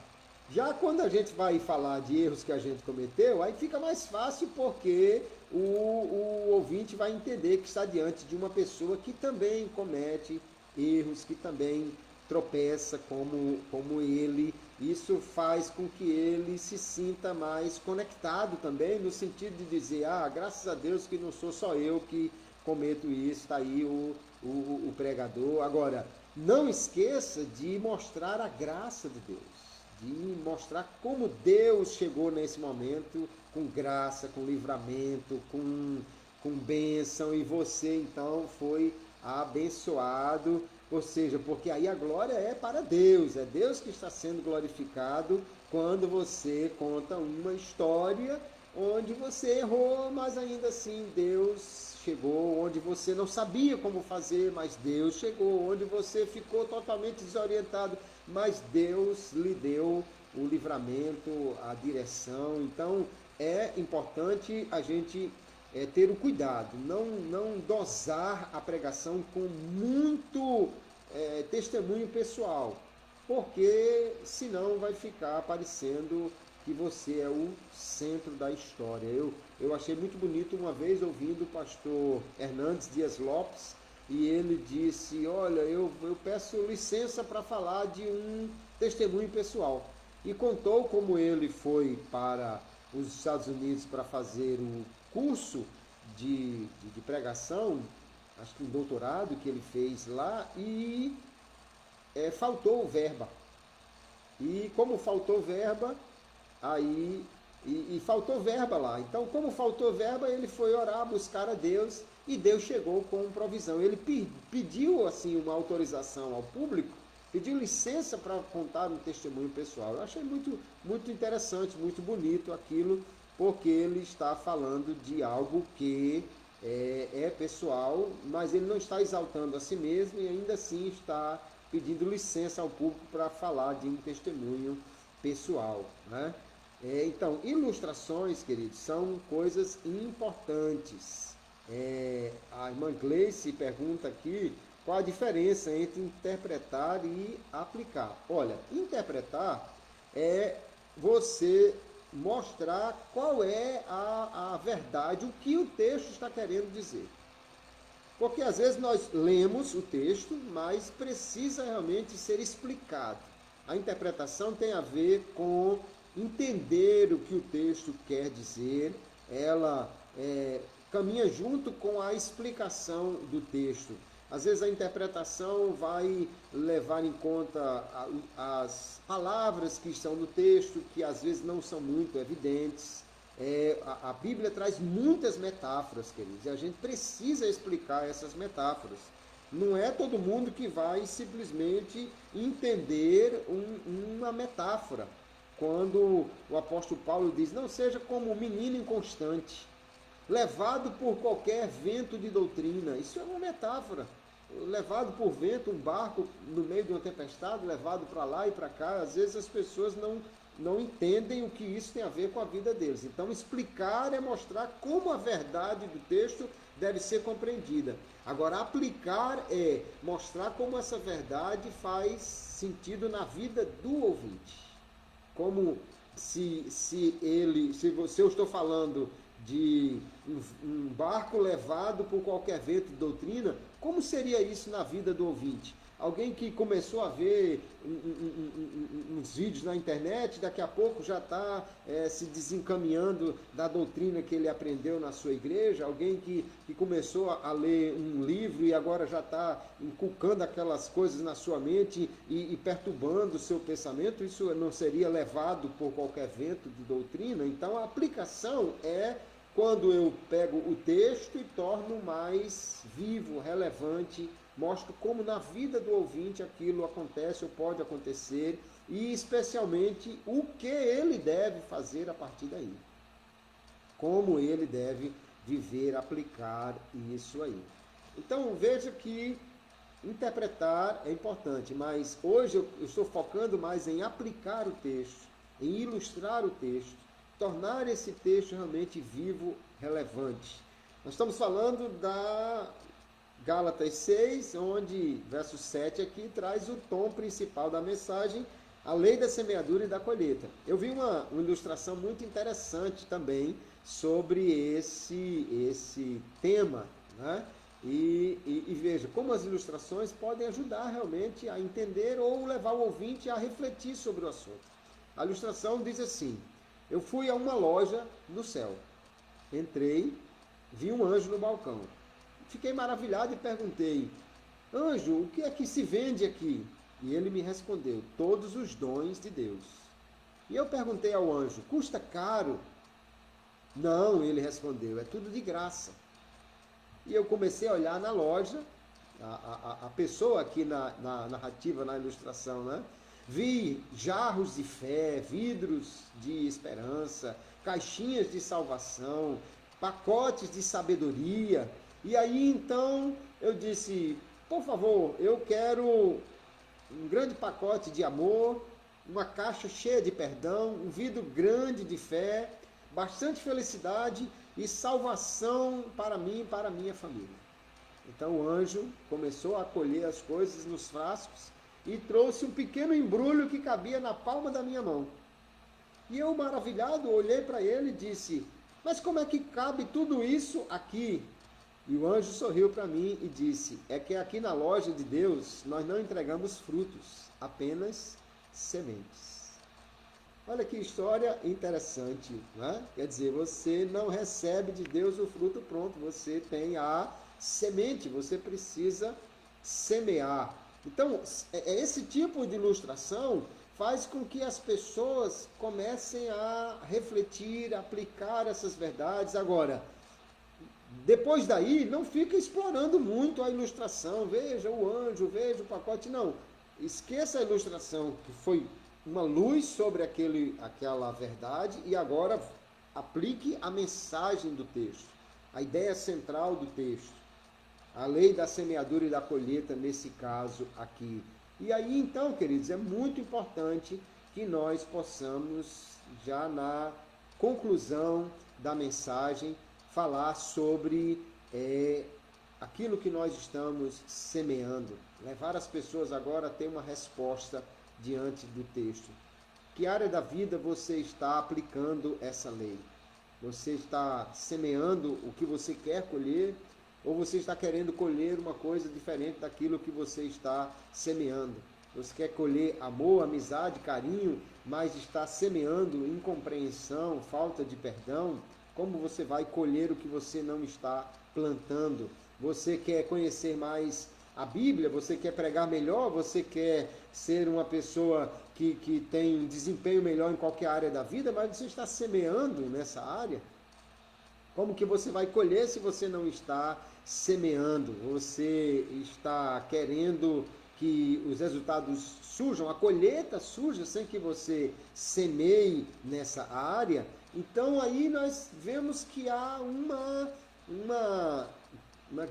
Já quando a gente vai falar de erros que a gente cometeu, aí fica mais fácil porque o ouvinte vai entender que está diante de uma pessoa que também comete erros, que também tropeça como ele. Isso faz com que ele se sinta mais conectado também, no sentido de dizer, graças a Deus que não sou só eu que cometo isso, está aí o pregador. Agora, não esqueça de mostrar a graça de Deus, de mostrar como Deus chegou nesse momento com graça, com livramento, com bênção, e você então foi abençoado, ou seja, porque aí a glória é para Deus, é Deus que está sendo glorificado quando você conta uma história onde você errou, mas ainda assim Deus chegou, onde você não sabia como fazer, mas Deus chegou, onde você ficou totalmente desorientado, mas Deus lhe deu o livramento, a direção. Então é importante a gente ter o cuidado, não dosar a pregação com muito testemunho pessoal, porque senão vai ficar parecendo que você é o centro da história. Eu achei muito bonito uma vez ouvindo o pastor Hernandes Dias Lopes, e ele disse, olha, eu peço licença para falar de um testemunho pessoal. E contou como ele foi para os Estados Unidos para fazer o curso de pregação, acho que um doutorado que ele fez lá, e faltou verba. E como faltou verba, aí faltou verba lá. Então, como faltou verba, ele foi orar, buscar a Deus, e Deus chegou com provisão. Ele pediu assim uma autorização ao público, pediu licença para contar um testemunho pessoal. Eu achei muito, muito interessante, muito bonito aquilo, porque ele está falando de algo que é pessoal, mas ele não está exaltando a si mesmo e ainda assim está pedindo licença ao público para falar de um testemunho pessoal, né? Então, ilustrações, queridos, são coisas importantes. A irmã Gleice pergunta aqui qual a diferença entre interpretar e aplicar. Olha, interpretar é você mostrar qual é a verdade, o que o texto está querendo dizer. Porque às vezes nós lemos o texto, mas precisa realmente ser explicado. A interpretação tem a ver com entender o que o texto quer dizer, ela caminha junto com a explicação do texto. Às vezes a interpretação vai levar em conta as palavras que estão no texto, que às vezes não são muito evidentes. A Bíblia traz muitas metáforas, queridos, e a gente precisa explicar essas metáforas. Não é todo mundo que vai simplesmente entender uma metáfora. Quando o apóstolo Paulo diz, não seja como um menino inconstante, levado por qualquer vento de doutrina. Isso é uma metáfora. Levado por vento, um barco no meio de uma tempestade, levado para lá e para cá. Às vezes as pessoas não entendem o que isso tem a ver com a vida deles. Então, explicar é mostrar como a verdade do texto deve ser compreendida. Agora, aplicar é mostrar como essa verdade faz sentido na vida do ouvinte. Como se eu estou falando de um barco levado por qualquer vento de doutrina, como seria isso na vida do ouvinte? Alguém que começou a ver uns vídeos na internet, daqui a pouco já está se desencaminhando da doutrina que ele aprendeu na sua igreja, alguém que começou a ler um livro e agora já está inculcando aquelas coisas na sua mente e perturbando o seu pensamento, isso não seria levado por qualquer vento de doutrina? Então a aplicação é quando eu pego o texto e torno mais vivo, relevante, mostro como na vida do ouvinte aquilo acontece ou pode acontecer, e especialmente o que ele deve fazer a partir daí. Como ele deve viver, aplicar isso aí. Então veja que interpretar é importante, mas hoje eu estou focando mais em aplicar o texto, em ilustrar o texto, tornar esse texto realmente vivo, relevante. Nós estamos falando da Gálatas 6, onde verso 7 aqui traz o tom principal da mensagem, a lei da semeadura e da colheita. Eu vi uma ilustração muito interessante também sobre esse tema, né? E veja como as ilustrações podem ajudar realmente a entender ou levar o ouvinte a refletir sobre o assunto. A ilustração diz assim: eu fui a uma loja no céu, entrei, vi um anjo no balcão. Fiquei maravilhado e perguntei: anjo, o que é que se vende aqui? E ele me respondeu: todos os dons de Deus. E eu perguntei ao anjo: custa caro? Não, ele respondeu, é tudo de graça. E eu comecei a olhar na loja, a pessoa aqui na narrativa, na ilustração, né? Vi jarros de fé, vidros de esperança, caixinhas de salvação, pacotes de sabedoria. E aí então eu disse: por favor, eu quero um grande pacote de amor, uma caixa cheia de perdão, um vidro grande de fé, bastante felicidade e salvação para mim e para a minha família. Então o anjo começou a acolher as coisas nos frascos e trouxe um pequeno embrulho que cabia na palma da minha mão. E eu, maravilhado, olhei para ele e disse: mas como é que cabe tudo isso aqui? E o anjo sorriu para mim e disse: é que aqui na loja de Deus nós não entregamos frutos, apenas sementes. Olha que história interessante, né? Quer dizer, você não recebe de Deus o fruto pronto, você tem a semente, você precisa semear. Então, esse tipo de ilustração faz com que as pessoas comecem a refletir, a aplicar essas verdades. Agora, depois daí, não fica explorando muito a ilustração, veja o anjo, veja o pacote, não. Esqueça a ilustração, que foi uma luz sobre aquela verdade, e agora aplique a mensagem do texto, a ideia central do texto, a lei da semeadura e da colheita nesse caso aqui. E aí então, queridos, é muito importante que nós possamos, já na conclusão da mensagem, falar sobre aquilo que nós estamos semeando, levar as pessoas agora a ter uma resposta diante do texto. Que área da vida você está aplicando essa lei? Você está semeando o que você quer colher, ou você está querendo colher uma coisa diferente daquilo que você está semeando? Você quer colher amor, amizade, carinho, mas está semeando incompreensão, falta de perdão? Como você vai colher o que você não está plantando? Você quer conhecer mais a Bíblia? Você quer pregar melhor? Você quer ser uma pessoa que tem um desempenho melhor em qualquer área da vida, mas você está semeando nessa área? Como que você vai colher se você não está semeando? Você está querendo que os resultados surjam, a colheita surja sem que você semeie nessa área? Então aí nós vemos que há uma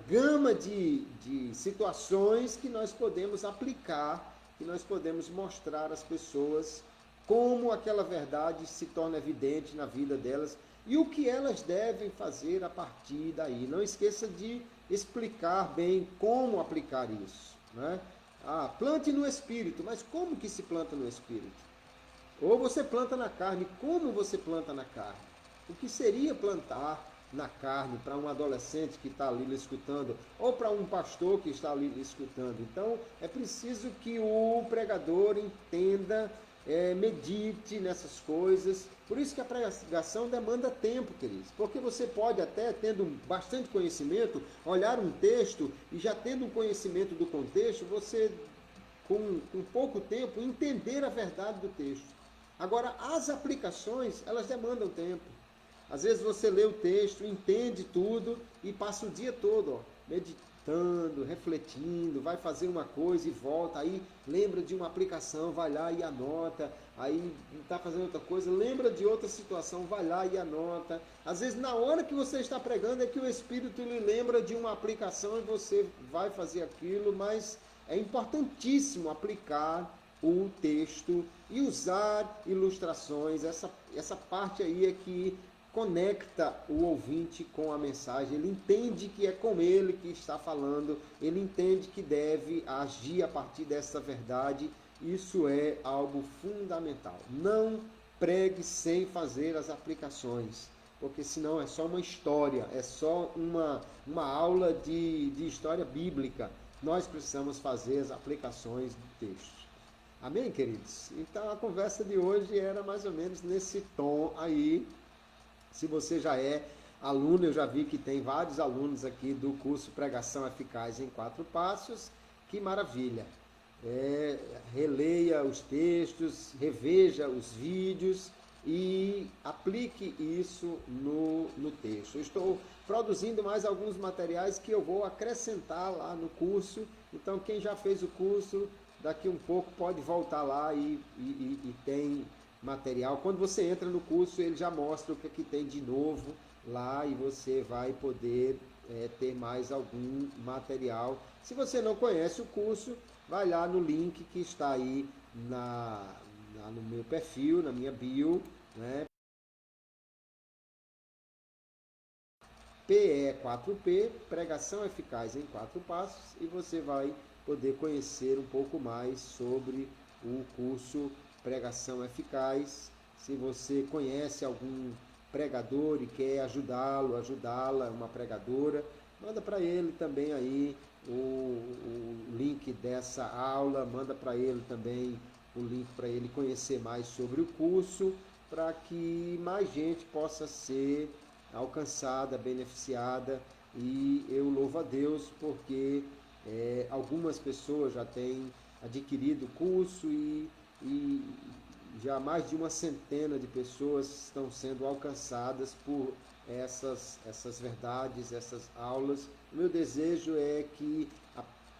gama de situações que nós podemos aplicar, que nós podemos mostrar às pessoas como aquela verdade se torna evidente na vida delas e o que elas devem fazer a partir daí. Não esqueça de explicar bem como aplicar isso, né? Plante no Espírito, mas como que se planta no Espírito? Ou você planta na carne, como você planta na carne? O que seria plantar na carne para um adolescente que está ali escutando, ou para um pastor que está ali escutando? Então, é preciso que o pregador entenda, medite nessas coisas. Por isso que a pregação demanda tempo, queridos. Porque você pode até, tendo bastante conhecimento, olhar um texto e já tendo um conhecimento do contexto, você, com pouco tempo, entender a verdade do texto. Agora, as aplicações, elas demandam tempo. Às vezes você lê o texto, entende tudo e passa o dia todo, meditando, refletindo, vai fazer uma coisa e volta, aí lembra de uma aplicação, vai lá e anota, aí está fazendo outra coisa, lembra de outra situação, vai lá e anota. Às vezes na hora que você está pregando é que o Espírito lhe lembra de uma aplicação e você vai fazer aquilo, mas é importantíssimo aplicar o texto e usar ilustrações. Essa parte aí é que conecta o ouvinte com a mensagem, ele entende que é com ele que está falando, ele entende que deve agir a partir dessa verdade. Isso é algo fundamental. Não pregue sem fazer as aplicações, porque senão é só uma história, é só uma aula de história bíblica. Nós precisamos fazer as aplicações do texto. Amém, queridos? Então a conversa de hoje era mais ou menos nesse tom aí. Se você já é aluno, eu já vi que tem vários alunos aqui do curso Pregação Eficaz em 4 Passos. Que maravilha! Releia os textos, reveja os vídeos e aplique isso no texto. Eu estou produzindo mais alguns materiais que eu vou acrescentar lá no curso. Então, quem já fez o curso, daqui um pouco pode voltar lá e tem material. Quando você entra no curso, ele já mostra o que tem de novo lá e você vai poder ter mais algum material. Se você não conhece o curso, vai lá no link que está aí no meu perfil, na minha bio, né? PE4P, Pregação Eficaz em 4 Passos, e você vai poder conhecer um pouco mais sobre o curso Pregação Eficaz. Se você conhece algum pregador e quer ajudá-lo, ajudá-la, uma pregadora, manda para ele também aí o link dessa aula, manda para ele também o link para ele conhecer mais sobre o curso, para que mais gente possa ser alcançada, beneficiada. E eu louvo a Deus porque algumas pessoas já têm adquirido o curso e já mais de uma centena de pessoas estão sendo alcançadas por essas verdades, essas aulas. O meu desejo é que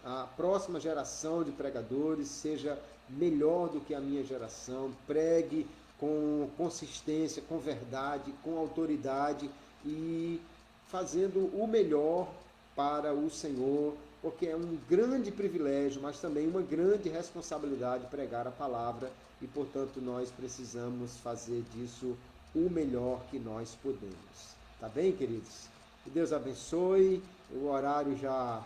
a próxima geração de pregadores seja melhor do que a minha geração, pregue com consistência, com verdade, com autoridade e fazendo o melhor para o Senhor, porque é um grande privilégio, mas também uma grande responsabilidade pregar a palavra e, portanto, nós precisamos fazer disso o melhor que nós podemos. Tá bem, queridos? Que Deus abençoe. O horário já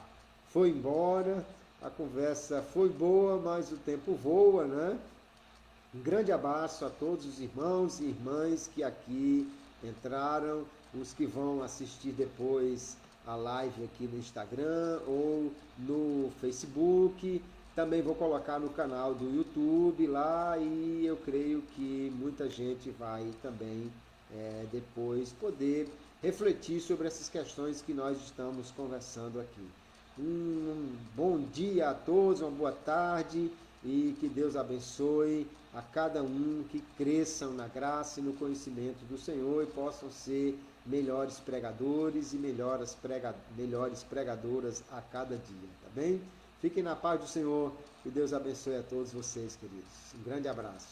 foi embora, a conversa foi boa, mas o tempo voa, né? Um grande abraço a todos os irmãos e irmãs que aqui entraram, os que vão assistir depois a live aqui no Instagram ou no Facebook. Também vou colocar no canal do YouTube lá e eu creio que muita gente vai também depois poder refletir sobre essas questões que nós estamos conversando aqui. Um bom dia a todos, uma boa tarde e que Deus abençoe a cada um, que cresçam na graça e no conhecimento do Senhor e possam ser melhores pregadores e melhores pregadoras a cada dia, tá bem? Fiquem na paz do Senhor, que Deus abençoe a todos vocês, queridos. Um grande abraço.